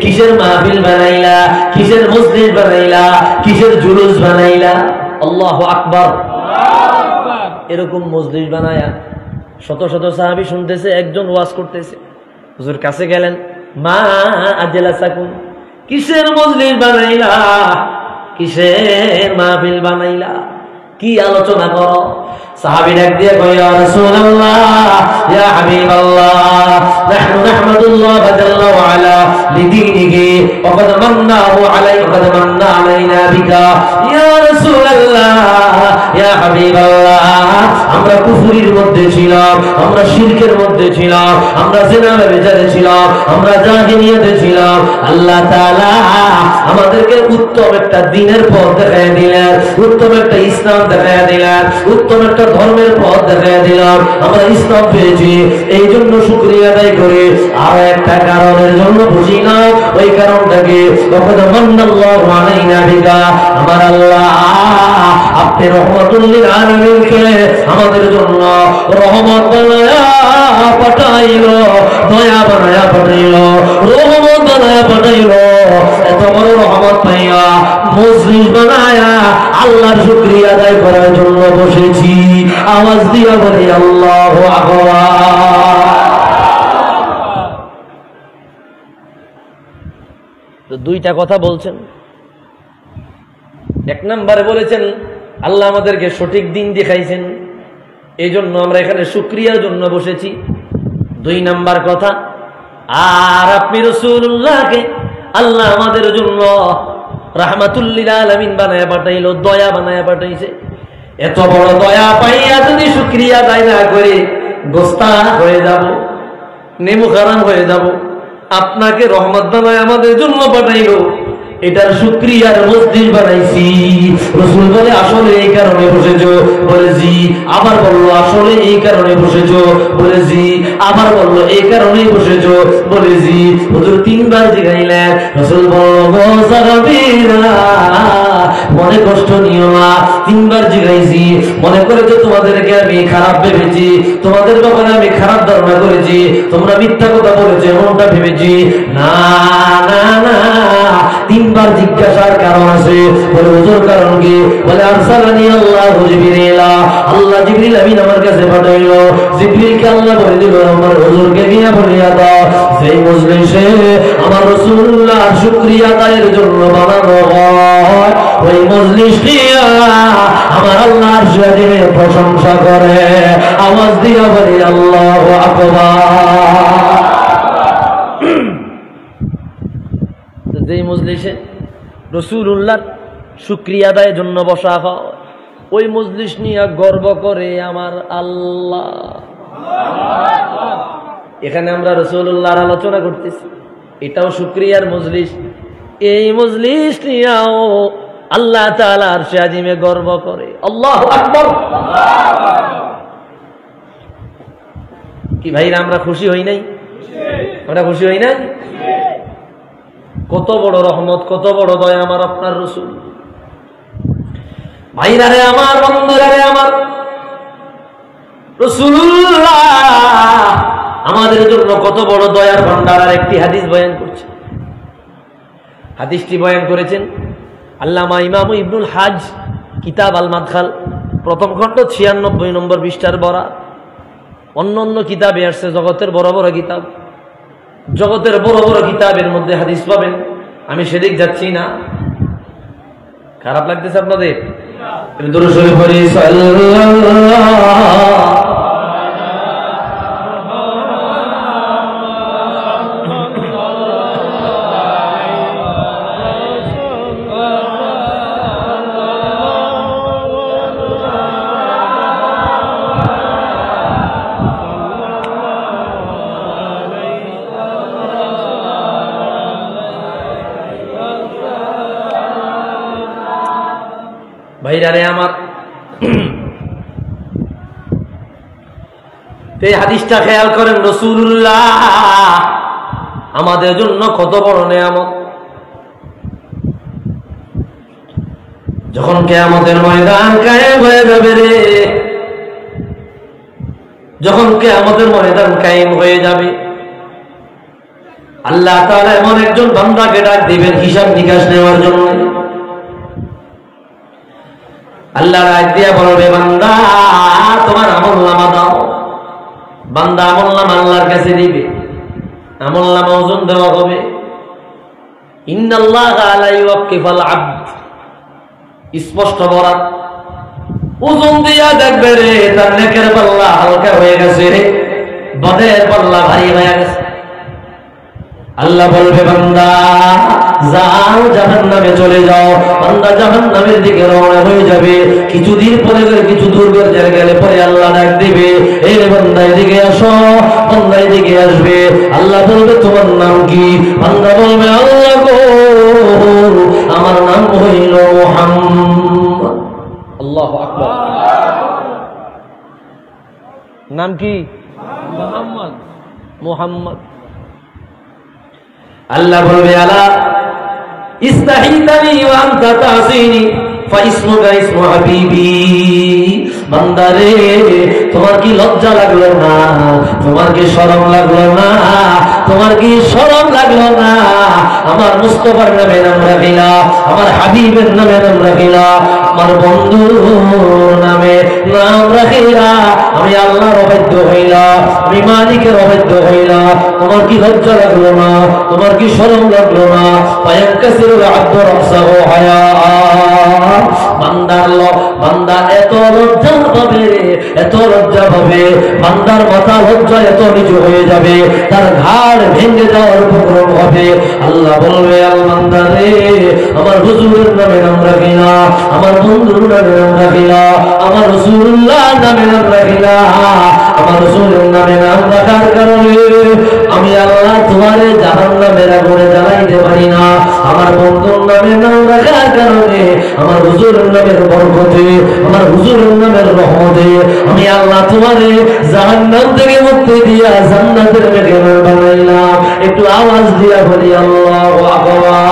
কিসের মাহফিল বানাইলা, কিসের মজলিস বানাইলা, কিসের জুলুস বানাইলা? আল্লাহু আকবার। এরকম মজলিস বানায়া শত শত সাহাবী শুনতেছে, একজন ওয়াজ করতেছে। হুজুর কাছে গেলেন, মা আজলাসাকুম, কিসের মজলিস বানাইলা, কিসের মাহফিল বানাইলা, কি আলোচনা করো? সাহাবী ডাক দিয়ে কয়, ইয়া রাসূলুল্লাহ, ইয়া হাবিবাল্লাহ, নাহনু নাহমাদুল্লাহ জাল্লা ওয়া আলা লিদীনিহি ওয়া ক্বাদ মান্নাহু আলাইনা, ক্বাদ মান্না আলাইনা বিকা ইয়া রাসূলুল্লাহ, ইয়া হাবিবাল্লাহ। আমরা কুফরির মধ্যে ছিলাম, আমরা শিরকের মধ্যে ছিলাম, আমরা জিনা ব্যভিচারে ছিলাম, আমরা জাহিলিয়াতে ছিলাম। আল্লাহ তাআলা আমাদেরকে উত্তম একটা দ্বীনের পথ দেখায় দিলেন, উত্তম একটা ইসলাম দেখায় দিলেন, উত্তম একটা ধর্মের পথ দেখায় দিলাম। আমরা ইসলাম পেয়েছি, এই জন্য শুকরিয়া আদায় করি। আর একটা কারণের জন্য বুঝি না, ওই কারণটাকে আমার আল্লাহ আপনি রহমতুল লিল আলামিনকে আমাদের জন্য রহমত বানায়া পাঠাইলো, দয়া বানায়া পাঠাইলো, রহমত বানায়া পাঠাইলো। এত বড় রহমত পাইয়া মজলিস বানায়া আল্লাহর শুকরিয়া আদায় করার জন্য বসেছি। আওয়াজ দিয়া বলি আল্লাহু আকবার। তো দুইটা কথা বলছেন। এক নম্বরে বলেছেন আল্লাহ আমাদেরকে সঠিক দিন দেখাইছেন, এই জন্য আমরা এখানে শুকরিয়ার জন্য বসেছি। দুই নাম্বার কথা, আর আপনি রাসূলুল্লাহকে আল্লাহ আমাদের জন্য রাহমাতুল লিল আলামিন বানায়া পাঠাইলো, দয়া বানায়া পাঠাইছে। এত বড় দয়া পাইয়া যদি শুকরিয়া আদায় না করে গোস্তা হয়ে যাব, নেমু খারাম হয়ে যাব। আপনাকে রহমত বানায় আমাদের জন্য পাঠাইলো, এটার শুকরিয়ার মজলিস বানাইছি। রাসূল বলে, আসলে এই কারণে বসেছো? বলে জি। আবার বললো, আসলে এই কারণে বসেছো? বলে জি। আবার বললো, এই কারণেই বসেছো? বলে জি। হুজুর তিনবার জিগাইলেন। রাসূল বলল, সাহাবীরা মনে কষ্ট নিও না, তিনবার জিগাইছি, মনে করে যে তোমাদেরকে আমি খারাপ ভেবেছি, তোমাদের ব্যাপারে আমি খারাপ ধারণা করেছি, তোমরা মিথ্যা কথা বলেছো এমনটা ভেবেছি না, না, না। তিনবার জিজ্ঞাসার কারণ আছে। বলে হুজুর কারণ কি? বলে আরসালানি আল্লাহু জিবরিলা, আল্লাহ জিবরিল আমিন আমার কাছে পাঠাইলো। জিবরিলকে আল্লাহ বলে দিল, আমার হুজুরকে গিয়ে বলিয়া দাও, সেই মজলিসে আমার রাসূলুল্লাহর শুকরিয়া আদায়ের জন্য বানানো হয়, ওই মজলিস দিয়া আমার আল্লাহর শানের প্রশংসা করে। আওয়াজ দিয়া বলি আল্লাহু আকবার। যেই মজলিসে রাসূলুল্লাহর শুকরিয়া আদায়ের জন্য বসা হয়, ওই মজলিস নিয়ে গর্ব করে আমার আল্লাহ। এখানে আমরা রাসূলুল্লাহর আলোচনা করতেছি, এটাও শুকরিয়ার মজলিস। এই মজলিস নিয়েও আল্লাহ তাআলা আরশে আজিমে গর্ব করে। আল্লাহু আকবার। কি ভাইরা আমরা খুশি হই নাই? আমরা খুশি হই নাই? কত বড় রহমত, কত বড় দয়া আমার আপনার রাসূল। ভাইরা রে আমার, বন্ধুরা রে আমার, রাসূলুল্লাহ আমাদের জন্য কত বড় দয়ার ভান্ডার। আর একটি হাদিস বয়ান করছে, হাদিসটি বয়ান করেছেন আল্লামা ইমাম ইবনুল হাজ, কিতাব আল মাদখাল, প্রথম খণ্ড 96 নম্বর পৃষ্ঠার বরা। অন্য অন্য কিতাবে আসছে জগতের বড় বড় কিতাব, জগতের বড় বড় কিতাবের মধ্যে হাদিস পাবেন। আমি সেদিক যাচ্ছি না। খারাপ লাগতেছে আপনাদের? দুরূদ শরীফ পড়ি সাল্লাল্লাহু। ভাইরা রে আমার, এই হাদিসটা খেয়াল করেন। রাসূলুল্লাহ আমাদের জন্য কত বড় নেয়ামত। যখন কিয়ামতের ময়দান কায়েম হয়ে যাবে রে, যখন কিয়ামতের ময়দান কায়েম হয়ে যাবে, আল্লাহ তাআলা এমন একজন বান্দাকে ডাক দিবেন হিসাব নিকাশ নেওয়ার জন্য। আল্লাহ ডাক দিয়া বলবে, বান্দা তোমার আমলনামা দাও। বান্দা আমলনামা আল্লাহর কাছে দিবে, আমলনামা ওজন দেওয়া হবে। ইন্নাল্লাহা লা ইউওয়াক্কিফুল আবদ, স্পষ্ট বরাত, ওজন দিয়া দেখবে রে তার নেকের পাল্লা হালকা হয়ে গেছে, বদের পাল্লা ভারী হয়ে গেছে। আল্লাহ বলবে, বান্দা যাও জাহান্নামে চলে যাও। বান্দা জাহান্নামের দিকে রওনা হয়ে যাবে। কিছুদিন পরে কিছু দূর গেলে পরে আল্লাহ ডাক দিবে, এই রে বান্দা এদিকে আসো। বান্দা এদিকে আসবে। আল্লাহ বলবে, তোমার নাম কি? বান্দা বলবে, আল্লাহ গো আমার নাম হইল মুহাম্মদ। আল্লাহু আকবার। নাম কি? মুহাম্মদ। মুহাম্মদ। আল্লাহ বলবে, আলা ইস্তাহিতানি ওয়া আনতা তাসিনি ফাইসমুকা ইসমু হাবিবি। বান্দারে তোমার কি লজ্জা লাগলো না? তোমার কি শরম লাগলো না? তোমার কি শরম লাগলো না? আমার মুস্তাফার নামে নাম রাখিলা, আমার হাবিবের নামে নাম রাখিলা, আমার বন্ধুর নামে নাম রাখিলা। আমি আল্লাহর অবাধ্য হইলা, আমি মালিকের অবাধ্য হইলা। তোমার কি লজ্জা লাগলো না? তোমার কি শরম লাগলো না? ফায়ানকাসিরুল আবদু রাসাহু হায়া। বান্দা এত লজ্জা পাবে, এত লজ্জা পাবে, বান্দার মাথা লজ্জা এত নিচু হয়ে যাবে, তার ঘাড় ভেঙে যাওয়ার উপক্রম হবে। আল্লাহ বলবে, আল বান্দা রে আমার হুজুরের নামে নাম রাখিলা, আমার বন্ধুর নামে নাম রাখিলা, আমার রাসূলুল্লাহ নামে নাম রাখিলা। আমার রাসূলের নামে নাম রাখার কারণে আমি আল্লাহ তোমারে জাহান্নামের আগুনে জ্বালাইতে পারি না। আমার বন্ধুর নামে নাম রাখার কারণে আমার হুজুরের নামের বরকতে, আমার হুজুরের নামের রহমতে আমি আল্লাহ তোমারে জাহান্নাম থেকে মুক্তি দিয়া জান্নাতের মেহমান বানাইলাম। একটু আওয়াজ দিয়া বলি আল্লাহু আকবার।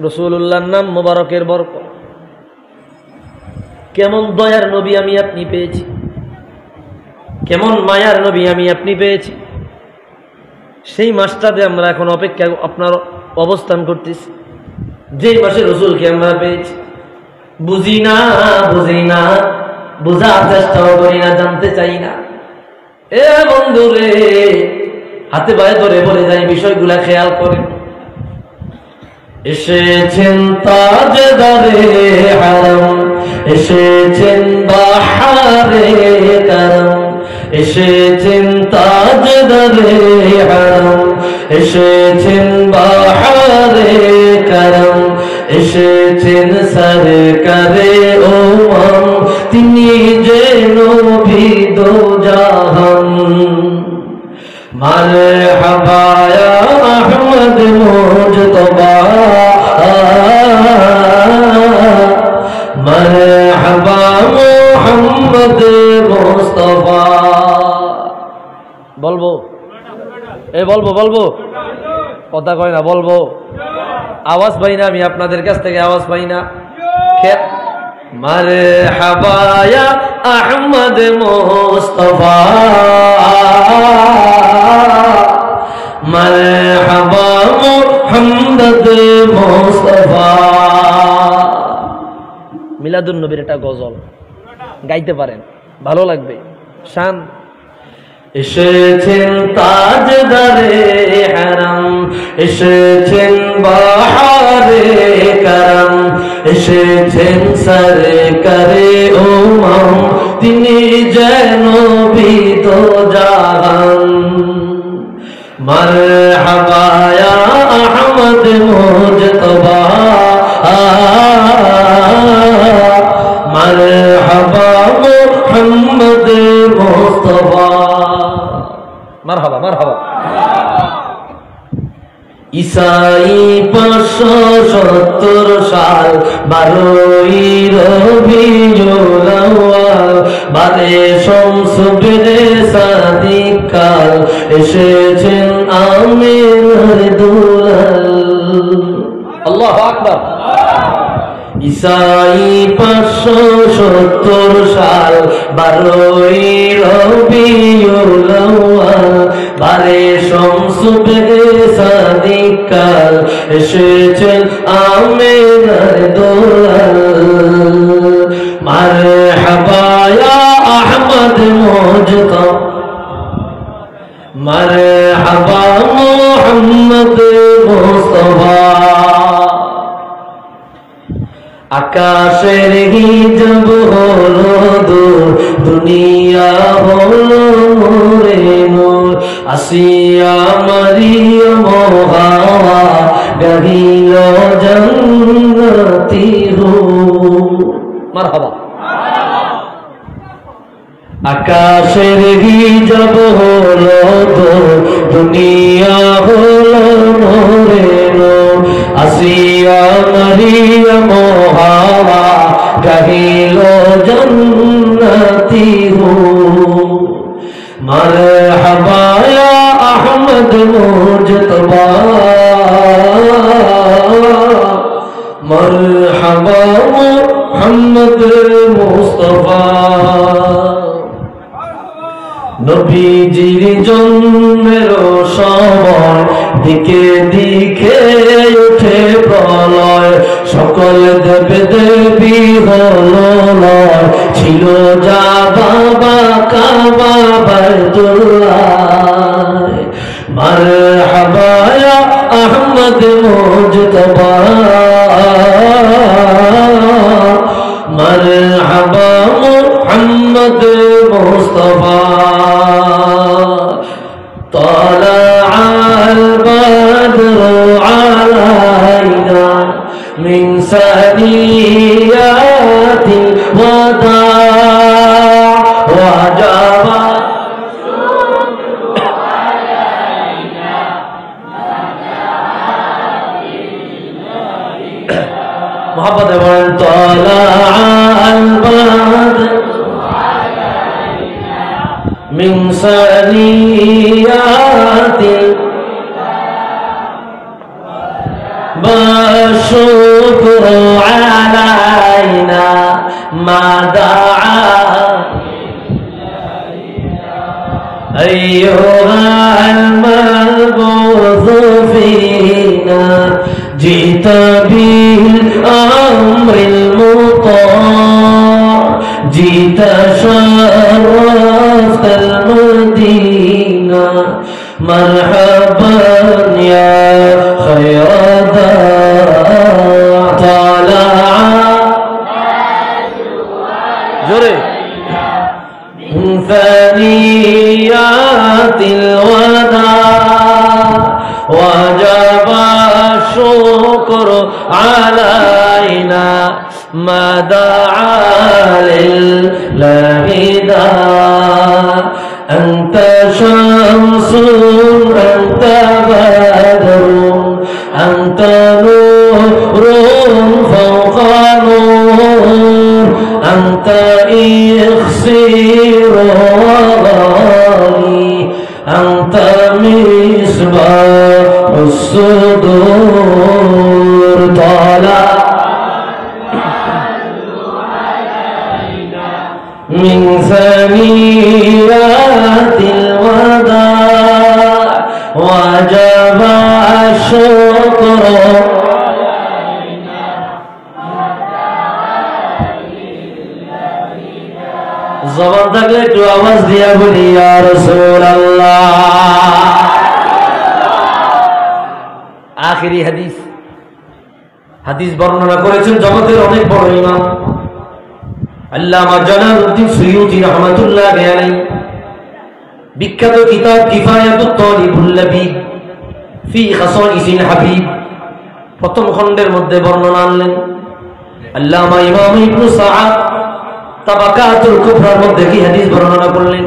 রাসূলুল্লাহর নাম মোবারকের বরকত। কেমন দয়ার নবী আমি আপনি পেয়েছি, কেমন মায়ার নবী আমি আপনি পেয়েছি। সেই মাসটাতে আমরা এখন অপেক্ষা আপনার অবস্থান করতেছি, যেই মাসে রসুলকে আমরা পেয়েছি। বুঝি না, বোঝার চেষ্টাও করি না, জানতে চাই না। এ বন্ধু রে, হাতে পায়ে ধরে বলে যাই বিষয়গুলা খেয়াল করেন। এসেছেন তাজদারে হারাম, এসেছেন বাহারে কারম, এসেছেন তাজদারে হারাম, এসেছেন বাহারে কারম, এসেছেন সরকারে উম্মম, তিনি যে নবী দো জাহান। মারহাবা ইয়া আহমদ মুজতবা, মারহাবা মুহাম্মদ মুস্তাফা। বলবো বলবো কথা কয় না, বলবো। আওয়াজ পাই না, আমি আপনাদের কাছ থেকে আওয়াজ পাই না। মারহাবা ইয়া আহমদ মুস্তাফা, মারহাবা মুহাম্মদ মুস্তাফা। মিলাদুন নবীর একটা গজল গাইতে পারেন, ভালো লাগবে। শান। এসেছেন তাজদারে হারাম, এসেছেন বাহারে কারম, এসেছেন সরকারে উম্মম, তিনি যেন বিদ জাহান। মারহাবা ইয়া আহমদ মুজতবা, মারহাবা মুহাম্মদ মুস্তাফা। মারহাবা মারহাবা। ঈসাই 570 সাল 12ই রবিউল আউয়াল, বারে শামস বেদে সাদিক কাল, এসেছেন আমিনার দুলাল। আল্লাহু আকবার। ঈসাই 570 সাল 12ই রবিউল আউয়াল বারে শামসুবে সাদিক কাল এসেছেন আমিনার দুলাল। মারহাবা ইয়া আহমদ মুজতবা, মারহাবা মুহাম্মদ মুস্তাফা। আকাশের হিজাব হলো দূর, দুনিয়া হলো নূরে নূর। আসিয়া মারিয়াম হাওয়া গাহিল জান্নাতি হুর। মারহাবা। আকাশের হিজাব হলো দূর, দুনিয়া হলো নূরে নূর। আসিয়া মারিয়াম হাওয়া গাহিল জান্নাতি হুর। মারহাবা ইয়া আহমদ মুজতবা, মারহাবা মুহাম্মদ মুস্তাফা। নবীজির জন্মের সময় দিকে দিকে উঠে প্রলয়, সকল দেব দেবী হলো লয়। ছিল যা বাবা কাবা বাইতুল্লাহ। মারহাবা ইয়া আহমদ মুজতবা, মারহাবা মুহাম্মদ মুস্তাফা। طلع البدر علينا من ثنيات الوداع وجب محبت من طلع البدر من ثنيات والشكر علينا ما دعا أيها المبعوث فينا جئت بالأمر المطاع جئت شرفت المدينة مرحبا يا خير داع طلع جري من ثنيات الوداع وجب الشكر علينا ما دعا لله داع أنت شمس أنت بدر أنت نور فوق نور أنت إخسير وغالي أنت مصباح الصدور طلع من ثنيات الوداع وجب الشكر জবান থাকলে একটু আওয়াজ দিয়া বলি ইয়া রাসূলুল্লাহ। আখিরি হাদিস, হাদিস বর্ণনা করেছেন জগতের অনেক বড় ইমাম আল্লামা জালালউদ্দিন সুয়ুতী রাহমাতুল্লাহ আলাইহি। বিখ্যাত কিতাব কিফায়াতুত তালিবুল লাবিব ফি খাসাইসিল হাবিব প্রথম খণ্ডের মধ্যে বর্ণনা আনলেন। আল্লামা ইমাম ইবনে সাআদ তাবাকাতুল কুবরার মধ্যে কি হাদিস বর্ণনা করলেন।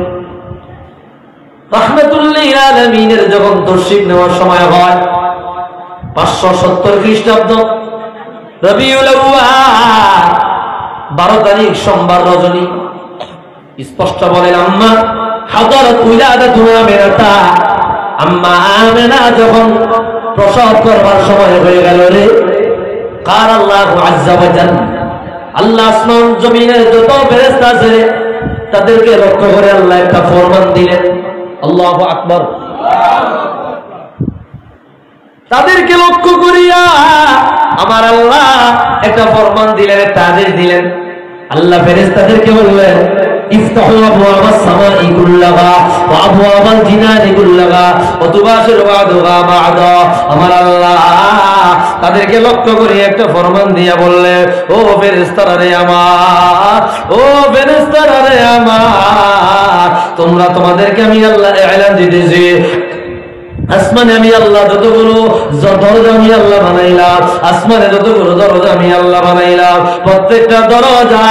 রাহমাতুল লিল আলামিনের যখন তশরিফ নেওয়ার সময় হয় 570 খ্রিস্টাব্দ রবিউল আউয়াল 12 তারিখ সোমবার রজনী, স্পষ্ট বলেন আম্মা হাদারাত উলাদাতুনা মেরাতা, আম্মা আমেনা যখন প্রসব করবার সময় হয়ে গেল রে, কার আল্লাহু আজ্জা ওয়া জাল্লা, আল্লাহ আসমান জমিনের যত ফেরেশতা আছে তাদেরকে লক্ষ্য করে আল্লাহ একটা ফরমান দিলেন। আল্লাহু আকবার। তাদেরকে লক্ষ্য করিয়া আমার আল্লাহ একটা ফরমান দিলেন, একটা আদেশ দিলেন। আল্লাহ ফেরেশতাদেরকে বললেন, ইফতাহু আবওয়াবাস সামাই কুল্লাহা ওয়া আবওয়াবাল জিনানি কুল্লাহা ওয়া তুবাশিরু বা'দুহা বা'দা। আমার আল্লাহ তাদেরকে লক্ষ্য করে একটা ফরমান দিয়া বললেন, ও ফেরেশতারা রে আমার, ও ফেরেশতারা রে আমার, তোমরা তোমাদেরকে আমি আল্লাহ এলান দিতেছি, আসমানে আমি আল্লাহ যতগুলো দরজা আমি আল্লাহ বানাইলাম, আসমানে যতগুলো দরজা আমি আল্লাহ বানাইলাম, প্রত্যেকটা দরজা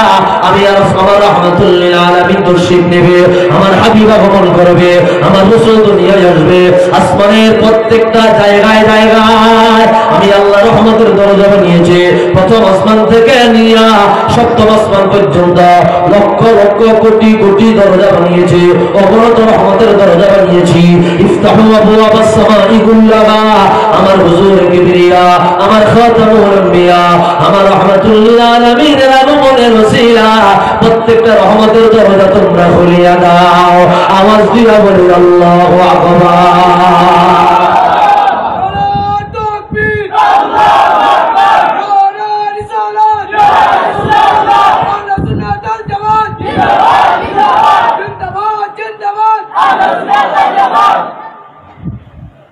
আমি আমার রাহমাতুল লিল আলামিন তশরীফ নেবে, আমার হাবিব আগমন করবে, আমার রাসূল দুনিয়ায় আসবে। আসমানের প্রত্যেকটা জায়গায় জায়গায় আমি আল্লাহ রহমতের দরজা বানিয়েছি। প্রথম আসমান থেকে নিয়া সপ্তম আসমান পর্যন্ত লক্ষ লক্ষ কোটি কোটি দরজা বানিয়েছি, অগণিত রহমতের দরজা বানিয়েছি। ইফতাহু আবওয়াবাস সামাই কুল্লাহা, আমার হুজুর কিবরিয়া, আমার খাতামুল আম্বিয়া, আমার রাহমাতুল লিল আলামিনের আগমনের ওসিলা প্রত্যেকটা রহমতের দরজা তোমরা খুলিয়া দাও। আওয়াজ দিয়া বলি আল্লাহু আকবার।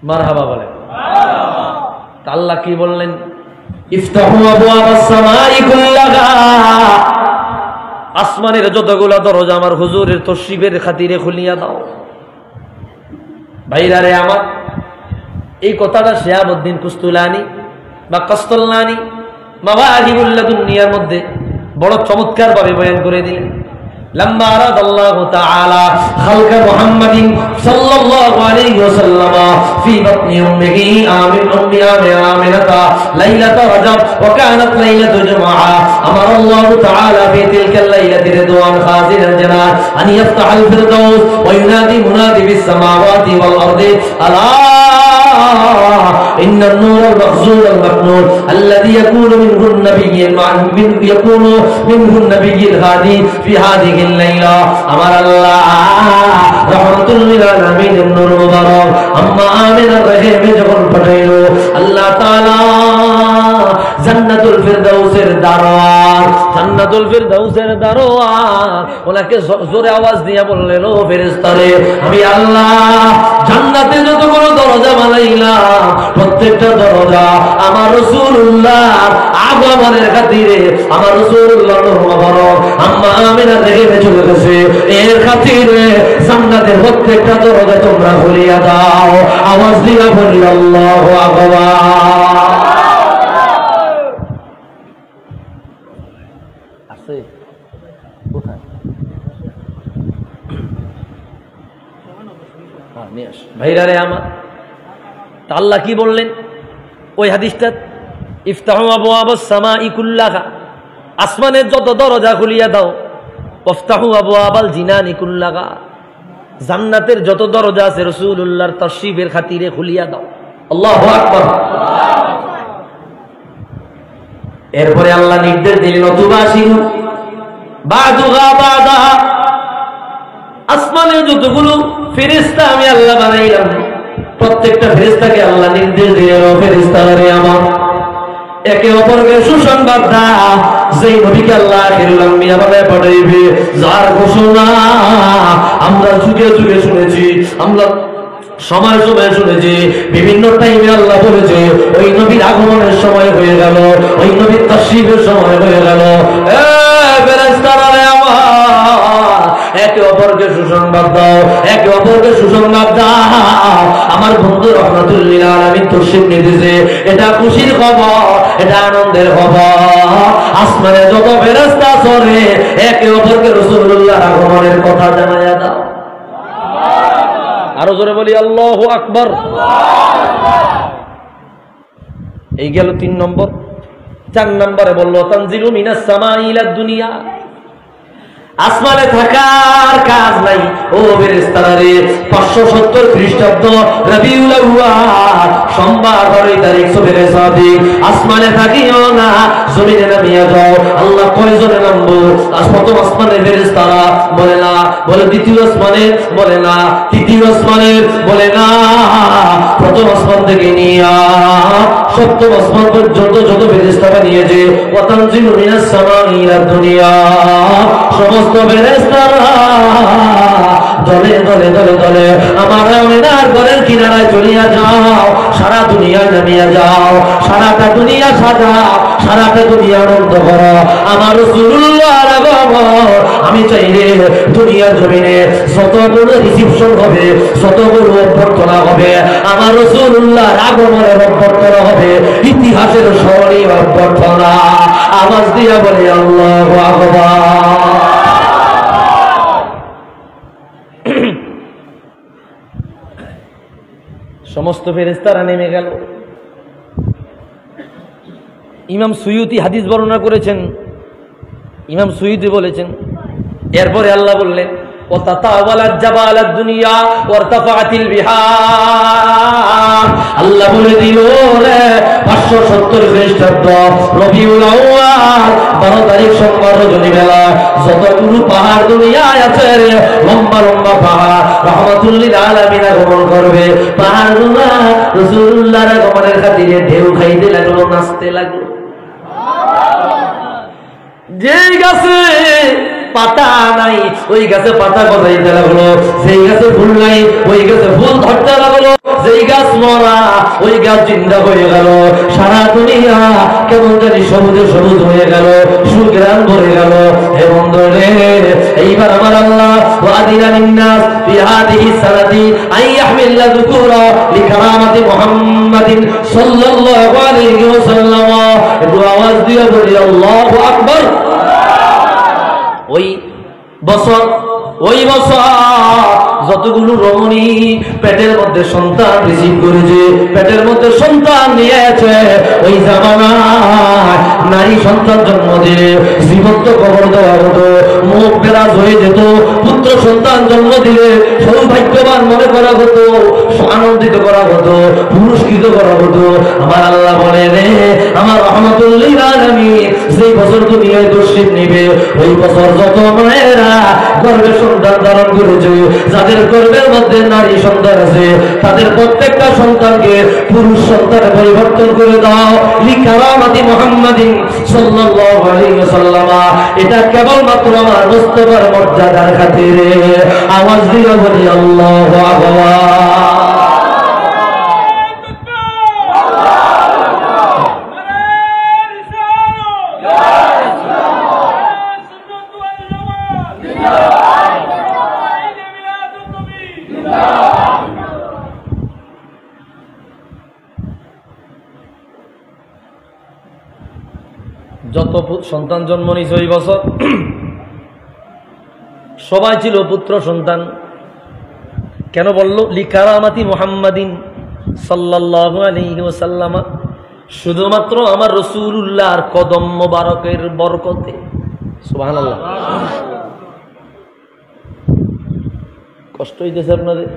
মারহাবা বলেন। আল্লাহ কি বললেন? ইফতাহু আবওয়াবাস সামাই কুল্লাহা, আসমানের যতগুলো দরজা আমার হুজুরের তশরিফের খাতিরে খুলিয়া দাও। ভাইরা রে আমার, এই কথাটা শিহাবুদ্দিন কুস্তুলানি বা কাস্তুলানি মাওয়াহিবুল লাদুনিয়ার মধ্যে বড় চমৎকার ভাবে বয়ান করে দিলেন। لما أراد الله تعالى خلق محمد صلى الله عليه وسلم في بطن أمه آمنة ليلة رجب وكانت ليلة جمعة، أمر الله تعالى في تلك الليلة رضوان خازن الجنان أن يفتح الفردوس وينادي منادي في السماوات والأرض ألا إن النور المخزون المكنون الذي يكون منه النبي الهادي في هذه الليلة। أمر الله رحمة للعالمين النور مبارك أما آمن الرحيم যখন পাঠাইলো আল্লাহ তাআলা জান্নাতুল ফিরদাউসের দারোয়ান, জান্নাতুল ফিরদাউসের দারোয়ান ওনাকে জোরে আওয়াজ দিয়ে বললেন, ও ফেরেশতারে আমি আল্লাহ জান্নাতে যতগুলো দরজা বানাইলাম প্রত্যেকটা দরজা আমার রাসূলুল্লাহর আগমনের খাতিরে, আমার রাসূলুল্লাহর নূর মোবারক আম্মা আমিনা থেকে চলে গেছে, এর খাতিরে জান্নাতের প্রত্যেকটা দরজা তোমরা খুলিয়া দাও। আওয়াজ দিয়া বলি আল্লাহু আকবার। আছে কোথায়? ভাইরা রে আমার, আল্লাহ কি বললেন ওই হাদিসটা? ইফতাহু আবওয়াবাস সামাই কুল্লাহা, আসমানের যত দরজা খুলিয়া দাও। ওয়াফতাহু আবওয়াবাল জিনানি কুল্লাহা, জান্নাতের যত দরজা আছে রাসূলুল্লাহর তশরিফের খাতিরে খুলিয়া দাও। আল্লাহু আকবার। এরপরে আল্লাহ নির্দেশ দিলেন, তুবাশিরু বা'দুহা বা'দা, আসমানের যতগুলো ফেরেশতা আমি আল্লাহ বানাইলাম প্রত্যেকটা ফেরেশতাকে আল্লাহ নির্দেশ দিলেন, ও ফেরেশতারা রে আমার, একে অপরকে সুসংবাদ দাও। যেই নবীকে আল্লাহ আখিরুল আম্বিয়া বানায় পাঠাইবে, যার ঘোষণা আমরা যুগে যুগে শুনেছি, আমরা সময় সময় শুনেছি, বিভিন্ন টাইমে আল্লাহ বলেছে ওই নবীর আগমনের সময় হয়ে গেল, ওই নবীর তাশরীফের সময় হয়ে গেল। ফেরেশতারা রে আমার, একে অপরকে সুসংবাদ দাও, একে অপরকে সুসংবাদ দাও। আমার বন্ধু রাহমাতুল লিল আলামিন তশরীফ নিয়েছে, এটা খুশির খবর, এটা আনন্দের খবর। আসমানে যত ফেরেশতা চলে একে অপরকে রাসূলুল্লাহর আগমনের কথা জানায়া দাও। আরো জোরে বলি আল্লাহু আকবার। এই গেল 3 নম্বর। 4 নম্বরে বলল তানজিলু মিনাস সামাই ইলা দুনিয়া, আসমানে থাকার কাজ নাই। ও ফেরেশতারা রে, 570 খ্রিস্টাব্দ রবিউল আউয়াল সোমবার 12 তারিখ সুবহে সাদিক আসমানে থাকিও না, জমিনে নামিয়ে যাও। আল্লাহ কয়জনে নামবো? প্রথম আসমানের ফেরেশতারা বলে না, বলে দ্বিতীয় আসমানে বলে না, তৃতীয় আসমানে বলে না, প্রথম আসমান থেকে নিয়ে সপ্তম আসমান পর্যন্ত যত ফেরেশতারা নিয়েছে ওয়াতানজিলু মিনাস সামাই ইলা দুনিয়া, সমস্ত ফেরেশতারা দলে দলে দলে দলে আমার আমিনার ঘরের কিনারায় চলিয়া যাও, সারা দুনিয়া নামিয়া যাও, সারাটা দুনিয়া সাজাও, সারাটা দুনিয়া আনন্দ করো আমার রাসূলুল্লাহর আগমন। আমি চাইলে দুনিয়ার জমিনে যতগুলো রিসিপশন হবে, যতগুলো অভ্যর্থনা হবে, আমার রাসূলুল্লাহর আগমনের অভ্যর্থনা হবে, ইতিহাসের স্মরণীয় অভ্যর্থনা। আওয়াজ দিয়া বলে আল্লাহু আকবার। সমস্ত ফেরেশতারা নেমে গেল। ইমাম সুয়ুতি হাদিস বর্ণনা করেছেন, ইমাম সুয়ুতি বলেছেন, এরপরে আল্লাহ বললেন ওয়াতাতাওয়ালাত জাবালাদ দুনিয়া ওয়ারতাফাআতিল বিহার। আল্লাহ বলে দিল 570 খ্রিস্টাব্দ রবিউল আউয়াল 12 তারিখ সোমবার রজনী বেলা যতগুলো পাহাড় দুনিয়ায় আছে রে, লম্বা লম্বা পাহাড় রাহমাতুল লিল আলামিন আগমন করবে। পাহাড়গুলো রাসূলুল্লাহর আগমনের খাতিরে ঢেউ খাইতে লাগলো, নাচতে লাগলো। যেই গাছে পাতা নাই ওই গাছে পাতা গজাইতে লাগলো, যেই গাছে ফুল নাই ওই গাছে ফুল ধরতে লাগলো, যেই গাছ মরা ওই গাছ জিন্দা হয়ে গেল। সারা দুনিয়া কেমন জানি সবুজে সবুজ হয়ে গেল, সুগ্রাণ ভরে গেল। হে বন্ধুরে, এইবার আমার আল্লাহ ওয়াদিনা লিন্নাস ফি হাদিহি সানাতি আই ইয়াহমিলা যুকুরা লিকারামাতি মুহাম্মাদিন সাল্লাল্লাহু আলাইহি ওয়াসাল্লাম। একটু আওয়াজ দিয়ে বলি আল্লাহু আকবার। ওই বছর যতগুলো রমণী পেটের মধ্যে সন্তান রিসিভ করেছে, পেটের মধ্যে সন্তান নিয়েছে, ওই জামানায় নারী সন্তান জন্ম দিলে জীবন্ত কবর দেওয়া হতো, মুখ বেরাজ হয়ে যেত। পুত্র সন্তান জন্ম দিলে সৌভাগ্যবান মনে করা হতো, আনন্দিত করা হতো, পুরস্কৃত করা হতো। আমার আল্লাহ বলে রে, আমার রহমাতুল লিল আলামিন যেই বছর দুনিয়ায় তশরিফ নিবে ওই বছর যত মায়েরা গর্ভে সন্তান ধারণ করেছে, যাদের গর্ভের মধ্যে নারী সন্তান আছে, তাদের প্রত্যেকটা সন্তানকে পুরুষ সন্তানে পরিবর্তন করে দাও লিকারামাতি মুহাম্মাদিন সাল্লাল্লাহু আলাইহি ওয়াসাল্লাম। এটা কেবলমাত্র আমার মুস্তাফার মর্যাদার খাতিরে। আওয়াজ দিয়ে বলি আল্লাহু আকবার। যত সন্তান জন্ম নিয়েছে ওই বছর সবাই ছিল পুত্র সন্তান। কেন বলল লিকারামাতি মুহাম্মাদিন সাল্লাল্লাহু আলাইহি ওয়াসাল্লাম? শুধুমাত্র আমার রাসূলুল্লাহর কদম মোবারকের বরকতে। সুবহানাল্লাহ। কষ্ট হইতেছে আপনাদের?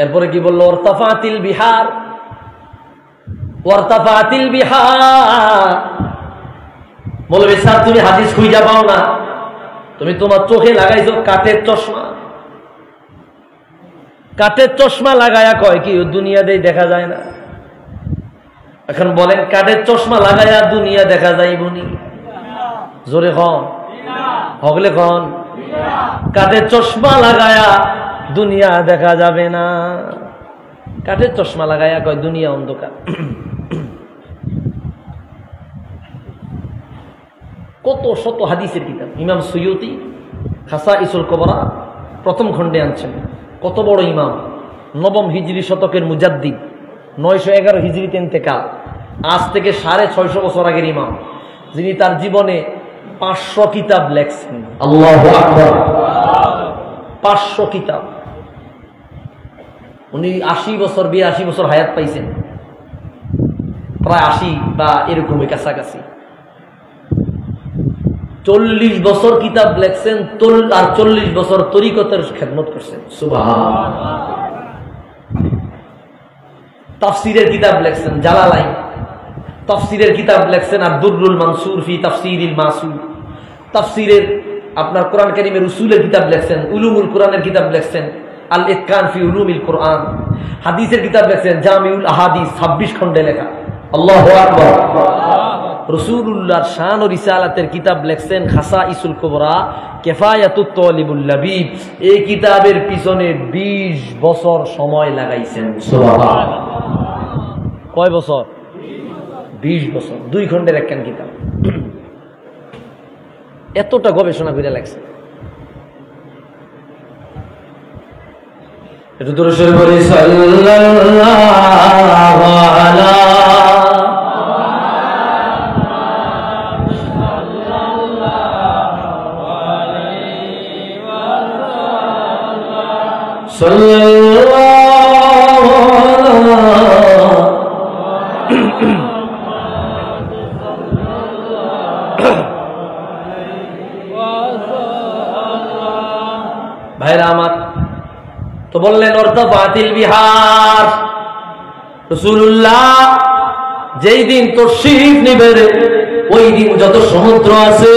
এরপরে কি বলল? ওয়ারতাফাতিল বিহার, ওয়ারতাফাতিল বিহার। বলবে স্যার তুমি হাদিস খুঁজে পাও না, তুমি তোমার চোখে লাগাইছো কাঠের চশমা। কাঠের চশমা লাগায়া কয় কি দুনিয়াতে দেখা যায় না? এখন বলেন কাঠের চশমা লাগায়া দুনিয়া দেখা যাইবনি? জোরে হন, হগলে হন। কাঠের চশমা লাগায়া দুনিয়া দেখা যাবে না। কাঠের চশমা লাগায়া কয় দুনিয়া অন্ধকার। কত শত হাদিসের কিতাব ইমাম সুয়ুতি খাসাইসুল কুবরা প্রথম খণ্ডে আনছেন। কত বড় ইমাম, নবম হিজরি শতকের মুজাদ্দিদ, 911 হিজরিতে ইন্তেকাল, আজ থেকে 650 বছর আগের ইমাম, যিনি তার জীবনে 500 কিতাব লেখছেন। আল্লাহু আকবার। 500 কিতাব। উনি 80 বছর 82 বছর হায়াত পাইছেন, প্রায় 80 বা এরকমই কাছাকাছি। 40 বছর কিতাব লেখছেন আর 40 বছর তরিকতের খেদমত করছেন। সুবহানাল্লাহ। তাফসীরের কিতাব লেখছেন জালালাইন, তাফসীরের কিতাব লেখছেন আর দুররুল মানসুর ফি তাফসীরিল মাসুর, তাফসীরের আপনার কোরআন কারীমের উসুলের কিতাব লেখছেন, উলুমুল কোরআনের কিতাব লেখছেন আল ইতকান ফি উলুমিল কোরআন, হাদিসের কিতাব লেখছেন জামিউল আহাদিস 26 খণ্ডে লেখা। আল্লাহু আকবার। রাসূলুল্লাহর শান ও রিসালাতের কিতাব লেখছেন খাসাইসুল কুবরা কিফায়াতুত তালিবুল লাবিব। এই কিতাবের পিছনে 20 বছর সময় লাগাইছেন। সুবহানাল্লাহ। কয় বছর? 20 বছর। 2 খণ্ডের একখান কিতাব। এতটা গবেষণা করে লেখছেন। একটু দূরে সরে বলি সাল্লাল্লাহু আলা ভাইরা আমার, তো বললেন অর্থাৎ বিহার। রাসূলুল্লাহ যেই দিন তাশরীফ নিবেন ওই দিন যত সমুদ্র আছে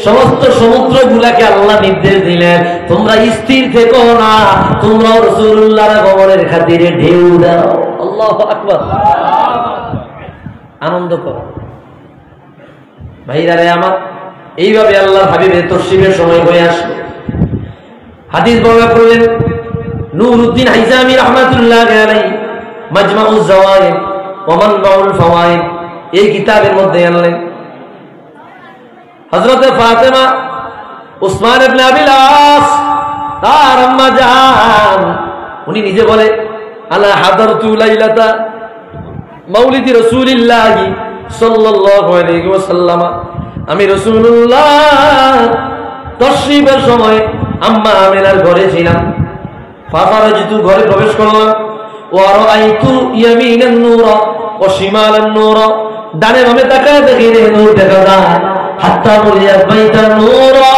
সমস্ত সমুদ্র গুলাকে আল্লাহ নির্দেশ দিলেন, তোমরা স্থির থেকো না, তোমরা রাসূলুল্লাহর আগমনের খাতিরে ঢেউ দাও। আল্লাহু আকবার। আনন্দ করো ভাইরা রে আমার। এইভাবে আল্লাহর হাবিবের তাশরীফের সময় হয়ে আসলো। হাদিস বর্ণনা করলেন নূরউদ্দিন হাইজামি রাহমাতুল্লাহ আলাইহি মাজমাউজ জাওয়ায়েদ ওয়া মানবাউল ফাওয়ায়েদ এই কিতাবের মধ্যে আনলেন হযরতে ফাতেমা উসমান ইবনে আবিল আস তার আম্মা জান, উনি নিজে বলে আলা হাদারতু লাইলাতা মাউলিদি রাসূলিল্লাহি সাল্লাল্লাহু আলাইহি ওয়াসাল্লাম, আমি রাসূলুল্লাহ তাশরীফের সময় আম্মা আমিনার ঘরে ছিলাম। ফাখারাজতু, ঘরে প্রবেশ করলাম। ওয়া রাআইতু ইয়ামিনান নূরা ওয়া শিমালান নূরা, ডানে বামে তাকায় দেখি রে নূর দেখা যায়। হাত্তা মুলিয়াত বাইতান নূরা,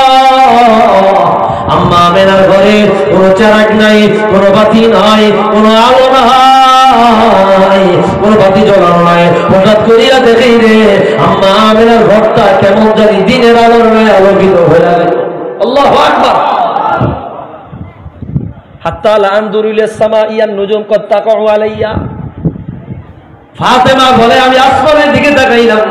আম্মা আমিনার ঘরে কোনো চারাক নাই, কোনো বাতি নাই, কোনো আলো নাই, কোনো বাতি জ্বলানো নাই। হঠাৎ করিয়া দেখি রে আম্মা আমিনার ঘরটা কেমন জানি দিনের আলোর আলোকিত হয়ে গেল। আল্লাহু আকবার। হাত্তা লা আনজুরু ইলাস সামাই আন নুজুম কদ তাকাউ আলাইয়া, ফাতেমা বলে আমি আসমানের দিকে তাকাইলাম,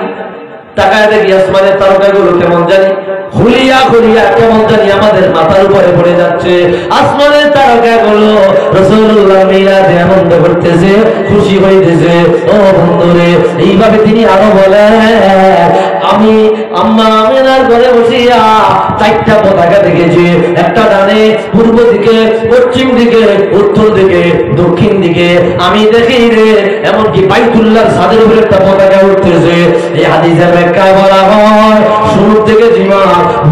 তাকায় দেখি আসমানের তারকাগুলো কেমন জানি খুলিয়া খুলিয়া কেমন জানি আমাদের মাথার উপরে পড়ে যাচ্ছে। আসমানের তারকাগুলো রাসূলুল্লাহ মিলাদে আনন্দ করতেছে, খুশি হইতেছে। ও বন্ধুরে, এইভাবে তিনি আরো বলেন আমি আম্মা আমিনার ঘরে বসিয়া 4টা পতাকা দেখেছি, একটা ডানে, পূর্ব দিকে, পশ্চিম দিকে, উত্তর দিকে, দক্ষিণ দিকে। আমি দেখি রে এমনকি বাইতুল্লাহর ছাদের উপরে একটা পতাকা উঠতেছে। এই হাদিসের ব্যাখ্যা বলা হয় শুরু থেকে জিমা,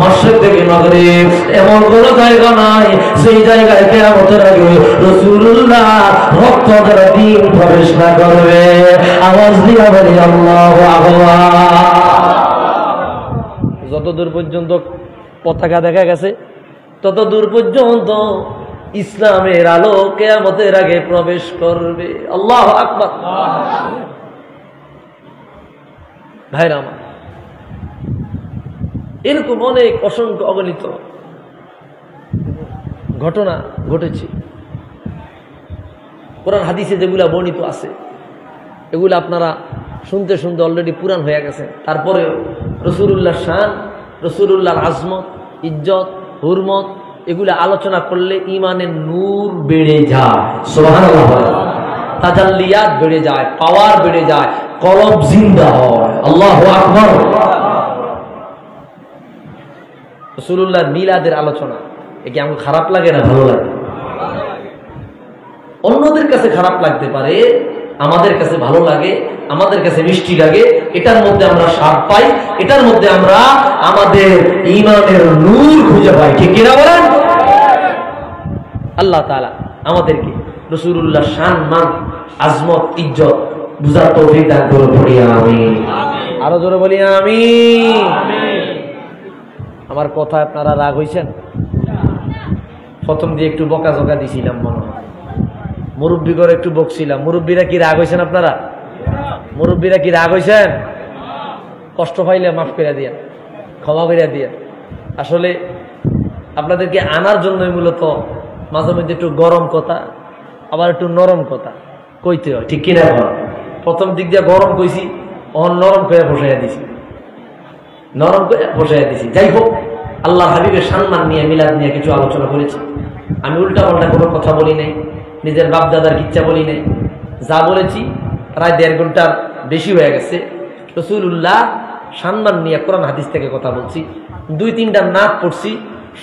মাশরিক থেকে মাগরিব, এমন কোন জায়গা নাই সেই জায়গায় কিয়ামতের আগে রাসূলুল্লাহ রক্ত দ্বারা দিন প্রবেশ না করবে। আওয়াজ দিয়া বলি আল্লাহু আকবার। যতদূর পর্যন্ত পতাকা দেখা গেছে ততদূর পর্যন্ত ইসলামের আলো কিয়ামতের আগে প্রবেশ করবে। আল্লাহু আকবার। ভাইরা আমার, এরকম অনেক অসংখ্য অগণিত ঘটনা ঘটেছে। কোরআন হাদিসে যেগুলা বর্ণিত আছে এগুলো আপনারা শুনতে শুনতে অলরেডি পুরান হয়ে গেছে। তারপরে রাসূলুল্লাহর শান, রাসূলুল্লাহর আজমত, ইজ্জত, হুরমত এগুলো আলোচনা করলে ঈমানের নূর বেড়ে যায়। সুবহানাল্লাহ। তাজাল্লিয়াত বেড়ে যায়, পাওয়ার বেড়ে যায়, কলব জিন্দা হয়। আল্লাহু আকবার। রাসূলুল্লাহর মিলাদের আলোচনা একে আমার খারাপ লাগে না ভালো লাগে? অন্যদের কাছে খারাপ লাগতে পারে, আমাদের কাছে ভালো লাগে, আমাদের কাছে মিষ্টি লাগে। এটার মধ্যে আমরা স্বাদ পাই, এটার মধ্যে আমরা আমাদের ঈমানের নূর খুঁজে পাই। ঠিক কিনা বলেন? আল্লাহ তাআলা আমাদেরকে রাসূলুল্লাহর শান, মান, আজমত, ইজ্জত বুঝার তৌফিক দান করুন। পড়ি আমিন। আরো জোরে বলি আমিন। আমার কথা আপনারা রাগ হইছেন? প্রথম দিয়ে একটু বকাঝকা দিছিলাম, মনে হয় মুরব্বী করে একটু বকছিলাম। মুরব্বীরা কি রাগ হয়েছেন? আপনারা মুরব্বীরা কি রাগ হয়েছেন? কষ্ট পাইলে মাফ করে দিয়ে, ক্ষমা করে দিয়ে। আসলে আপনাদেরকে আনার জন্যই মূলত মাঝে মধ্যে একটু গরম কথা, আবার একটু নরম কথা কইতে হয়, ঠিক কিনা? প্রথম দিক দিয়ে গরম কইছি, নরম করে বসাইয়া দিছি, নরম করে বসাইয়া দিছি। যাই হোক, আল্লাহ হাবিবের সম্মান নিয়ে, মিলাদ নিয়ে কিছু আলোচনা করেছি। আমি উল্টা পাল্টা কোনো কথা বলি নাই, নিজের বাপ দাদার কিচ্ছা বলি নাই। যা বলেছি প্রায় 1.5 ঘন্টার বেশি হয়ে গেছে। রাসূলুল্লাহ সম্মান নিয়ে কোরআন হাদিস থেকে কথা বলছি। 2-3টা নাত পড়ছি,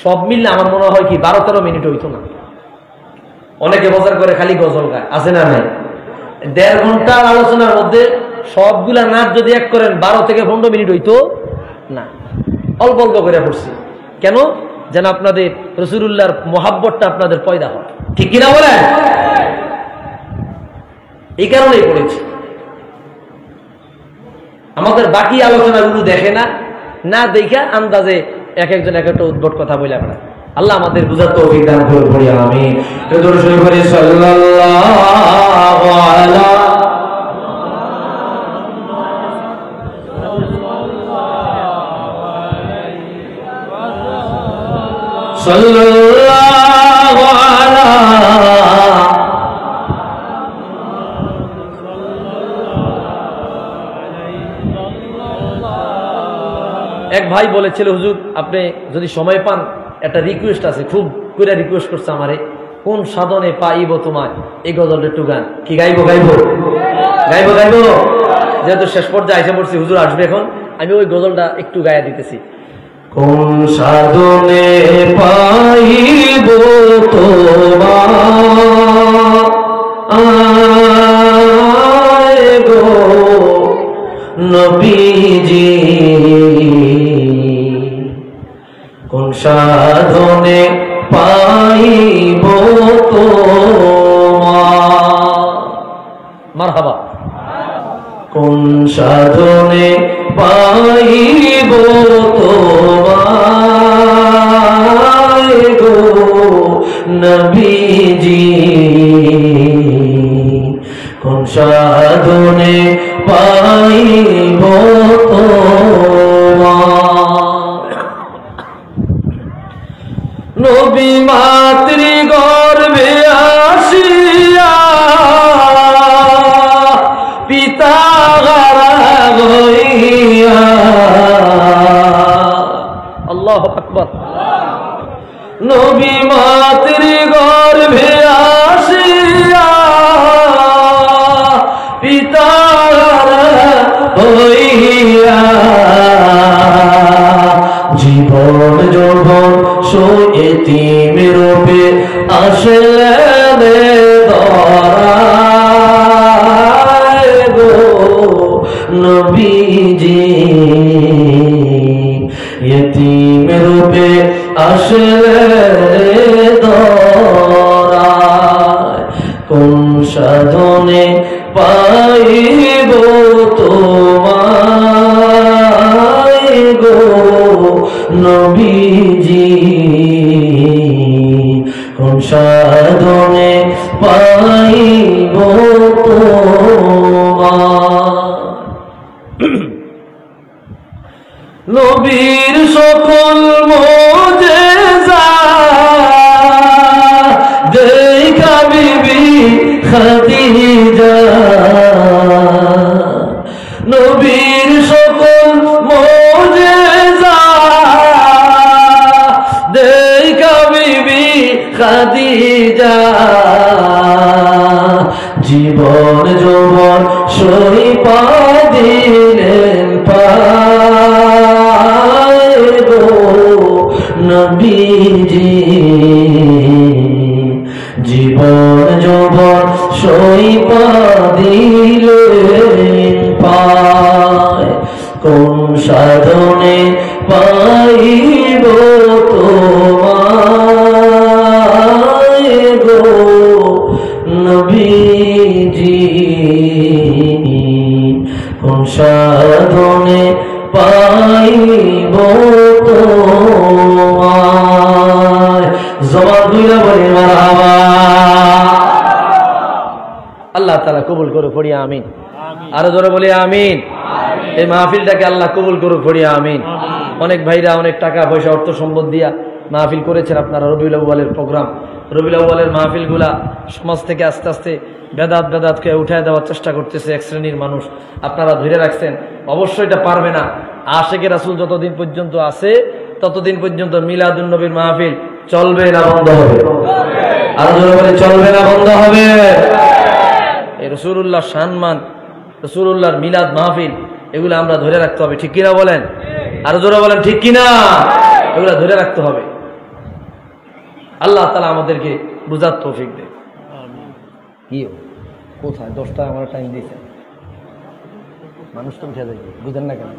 সব মিললে আমার মনে হয় কি 12-13 মিনিট হইতো না। অনেকে বজার করে খালি গজল গায়, আছে না নাই? 1.5 ঘন্টার আলোচনার মধ্যে সবগুলা নাচ যদি এক করেন 12 থেকে 15 মিনিট হইতো না। অল্প অল্প করে পড়ছি, কেন? যেন আপনাদের রাসূলুল্লাহর মহাব্বতটা আপনাদের পয়দা হয়, ঠিক কিনা বলেন? এই কারণেই পড়েছি। আমাদের বাকি আলোচনাগুলো দেখে না, না দেখা আন্দাজে এক একজন এক একটা উদ্ভট কথা বলে আমরা। আল্লাহ আমাদের বুঝার তৌফিক দান করুন, পড়ি আমিন। দরুদ শরীফ পড়ি সাল্লাল্লাহু আলা সাল্লাল্লাহু আলা। এক ভাই বলেছিল, হুজুর আপনি যদি সময় পান একটা রিকোয়েস্ট আছে, খুব করে রিকোয়েস্ট করছে আমারে, কোন সাধনে পাইব তোমায়, এই গজলটা একটু গান। কি গাইবো? গাইবো গাইবো গাইবো যেহেতু শেষ পর্যায়ে আইসা পড়ছি, হুজুর আসবে এখন, আমি ওই গজলটা একটু গায়া দিতেছি। কোন সাধনে পাইব তোমায় গো নবীজি, কোন সাধনে পাইব তোমায়। মারহাবা। কোন সাধনে পাইব তোমায় গো নবীজি, কোন সাধনে পাইব তোমায়। নবী মাতৃ গর্ভে আসিয়া পিতা হারা হইয়া, আল্লাহু আকবার। নবী মাতৃ গর্ভে আসিয়া পিতা হারা হইয়া, জীবন যৌবন এতিম রূপে আসলেন ধরায় গো নবীজি, এতিম রূপে আসলেন ধরায়। কোন সাধনে পাইব তোমায় গো নবীজি, কোন সাধনে পাইব তোমায়। নবীর সকল মুজিজা দেখা বিবি খাদিজা, নবীর সকল মুজিজা দেখা বিবি খাদিজা, জীবন যৌবন সই পা দিলেন পায় গো নবীজি, জীবন যৌবন সই পা দিলেন পায়। কোন সাধনে পাইব তোমায় গো নবীজি, কোন সাধনে পাইব তোমায়। জবান দুইরা বলি মারহাবা। আল্লাহ তাআলা কবুল করে পড়ি আমিন। আরো জোরে বলি আমিন। এই মাহফিলটাকে আল্লাহ কবুল করে পড়ি আমিন। অনেক ভাইরা অনেক টাকা পয়সা অর্থ সম্পদ দিয়া মাহফিল করেছেন আপনারা। রবিউল আউয়ালের প্রোগ্রাম, রবিউল আউয়ালের মাহফিলগুলা সমাজ থেকে আস্তে আস্তে বেদাতকে উঠায় দেওয়ার চেষ্টা করতেছে এক শ্রেণীর মানুষ। আপনারা ধরে রাখছেন, অবশ্যই এটা পারবে না। আশিকে রাসূল যতদিন পর্যন্ত আছে ততদিন পর্যন্ত মিলাদুন নবীর মাহফিল চলবে না বন্ধ হবে? আর জোরে বলে চলবে না বন্ধ হবে? এই রাসূলুল্লাহ সম্মান, রাসূলুল্লাহর মিলাদ মাহফিল এগুলো আমরা ধরে রাখতে হবে, ঠিক কিনা বলেন? আর জোরে বলেন ঠিক কিনা? এগুলো ধরে রাখতে হবে। আল্লাহ তাআলা আমাদেরকে বুঝার তৌফিক দেয়। কি কোথায় 10টা আমার টাইম দিয়েছে, মানুষ তো উঠে যাবে, বুঝেন না কেন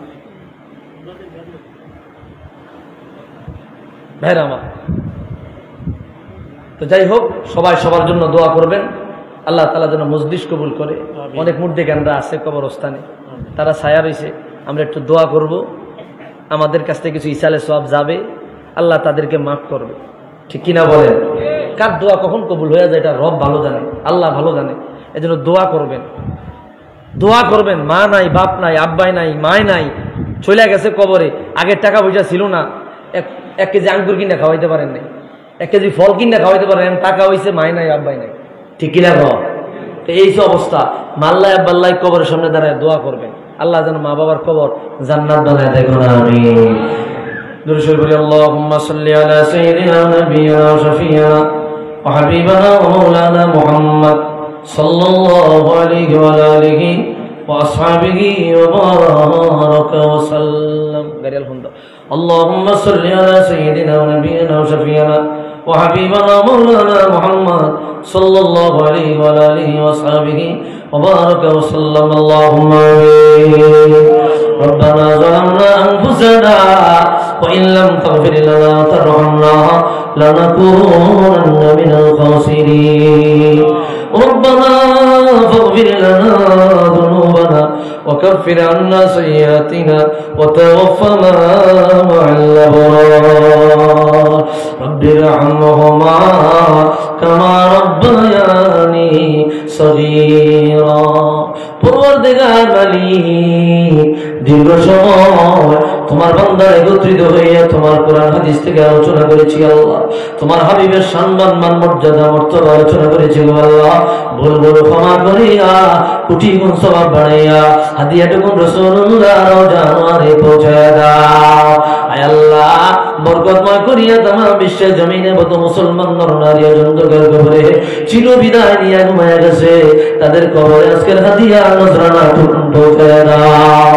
ভাইরা আমার? তো যাই হোক, সবাই সবার জন্য দোয়া করবেন। আল্লাহ তাআলা যেন মজলিস কবুল করে। অনেক মুর্দেগানরা আছে কবরস্থানে, তারা ছায়া রয়েছে, আমরা একটু দোয়া করব। আমাদের কাছ থেকে কিছু ইসালে সওয়াব যাবে, আল্লাহ তাদেরকে মাফ করবে, ঠিক কিনা বলেন? কার দোয়া কখন কবুল হয়ে যায় এটা রব ভালো জানে, আল্লাহ ভালো জানে। এজন্য দোয়া করবেন, দোয়া করবেন। মা নাই, বাপ নাই, আব্বাই নাই, মায় নাই, চলে গেছে কবরে। আগের টাকা পয়সা ছিল না, এক কেজি আঙ্গুর কিনে খাওয়াইতে পারেন নাই, 1 কেজি ফল কিনে খাওয়াইতে পারেন, টাকা হয়েছে, মায় নাই, আব্বাই নাই, ঠিক কিনা গো? এই যে অবস্থা, মাল্লাই আব্বাল্লাই কবরের সামনে দাঁড়ায় দোয়া করবেন, আল্লাহ যেন মা বাবার কবর জান্নাত বানায় দেয়। আমিন। দুরূদ শরীফ পড়ি। আল্লাহুম্মা সাল্লি আলা সাইয়্যিদিনা নাবিয়িনা ওয়া শাফিয়িনা ওয়া হাবিবানা ওয়া মাওলানা মুহাম্মদ সাল্লাল্লাহু আলাইহি ওয়া আলিহি ওয়া আসহাবিহি ওয়া বারাকা ওয়া সাল্লাম। গারিয়াল হুন্দা। আল্লাহুম্মা সাল্লি আলা সাইয়্যিদিনা নাবিয়িনা ওয়া শাফিয়িনা ওয়া হাবিবানা মাওলানা মুহাম্মদ সাল্লাল্লাহু আলাইহি ওয়া আলিহি ওয়া আসহাবিহি ওয়া বারাকা ওয়া সাল্লাম। আল্লাহুম্মা আমিন। ربنا ظلمنا أنفسنا وإن لم تغفر لنا وترحمنا لنكونن من الخاسرين. ربنا فاغفر لنا ذنوبنا وكفر عنا سيئاتنا وتوفنا مع الأبرار. رب ارحمهما كما ربياني صغيرا. পরওয়ারদিগার মালিক, দীর্ঘ সময় তোমার বান্দার একত্রিত হইয়া তোমার কোরআন হাদিস থেকে আলোচনা করেছি আল্লাহ। তোমার হাবিবের সম্মান মান মর্যাদা মর্তবা আলোচনা করেছি আল্লাহ। ভুল ভুল ক্ষমা করিয়া কোটি গুণ সওয়াব বাড়াইয়া হাদিয়াটুকুন রাসূলুল্লাহ জানারে পৌঁছায়া দাও। আয় আল্লাহ, বরকতময় করিয়া তামাম বিশ্বের জমিনে বত মুসলমান নর নারী অজন্তকার কবরে চির বিদায় নিয়ে ঘুমায়া গেছে, তাদের কবরে আজকের হাদিয়া নজরানা টুকুন পৌঁছায়া দাও।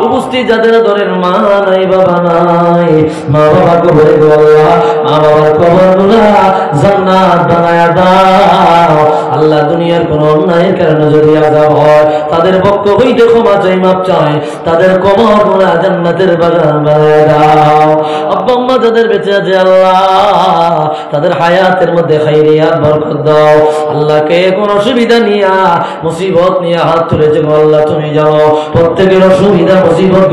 উপস্থিত যাদের দরের মা নাই, বাবা নাই, মা বাবা কবরে গো আল্লাহ, মা বাবার কবরগুলা জান্নাত বানায়া দাও আল্লাহ। দুনিয়ার কোন অন্যায়ের কারণে যদি আযাব হয় তাদের পক্ষ হইতে ক্ষমা চাই, মাপ চাই, তাদের কবরগুলা জান্নাতের বাগান বানায়া দাও। আব্বা আম্মা যাদের বেঁচে আছে আল্লাহ, তাদের হায়াতের মধ্যে খাইরিয়াত বরকত দাও আল্লাহ। কে কোন অসুবিধা নিয়া মুসিবত নিয়ে হাত তুলেছে গো আল্লাহ, তুমি জানো প্রত্যেকের অসুবিধা মুসিবত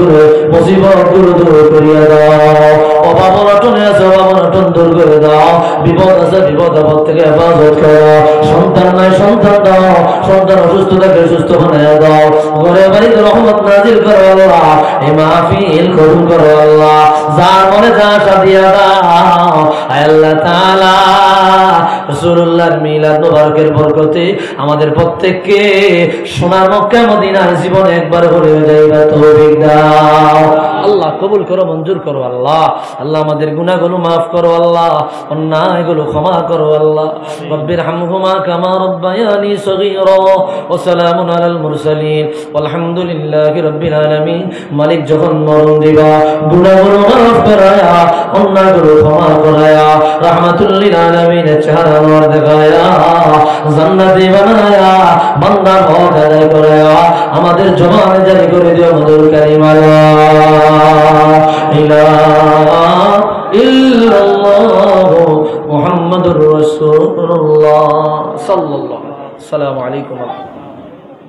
গুলো দূর করিয়া দাও। অভাব অনটনে আছে, অভাব অনটন দূর করে দাও। বিপদ আছে, বিপদ আপদ থেকে হেফাজত করো। সন্তান নাই, সন্তান দাও। সন্তান অসুস্থ থাকলে সুস্থ বানায়া দাও। ঘরে বাড়িতে রহমত নাজিল করো আল্লাহ। এই মাহফিল কবুল করো আল্লাহ। যার মনে যা আশা দিয়া দাও আল্লাহ তাআলা। রাসূলুল্লাহর মিলাদ মুবারকের বরকতে আমাদের প্রত্যেককে সোনার মক্কা মদিনার জীবনে একবার করে যাইবা তৌফিক দাও আল্লাহ। কবুল করো, মঞ্জুর করো আল্লাহ। আল্লাহ আমাদের গুনাহগুলো মাফ করো আল্লাহ, অন্যায়গুলো ক্ষমা করো আল্লাহ। রব্বির হামহুমা কামা রব্বায়ানি সগীরা ওয়া সালামুন আলাল মুরসালিন ওয়ালহামদুলিল্লাহি রাব্বিল আলামিন। মালিক যখন মরণ দিবা গুনাহগুলো মাফ করায়া, অন্যায়গুলো ক্ষমা করায়া, রাহমাতুল লিল আলামিনের চেহারা নূর দেখায়া, জান্নাতি বানায়া, বান্দার হক আদায় করায়া আমাদের জবানে জারি করে দিও মধুর কালিমা লা ইলাহা ইল্লাল্লাহু মুহাম্মাদুর রাসূলুল্লাহ সাল্লাল্লাহু আলাইহি ওয়া সাল্লাম। আসসালামু আলাইকুম।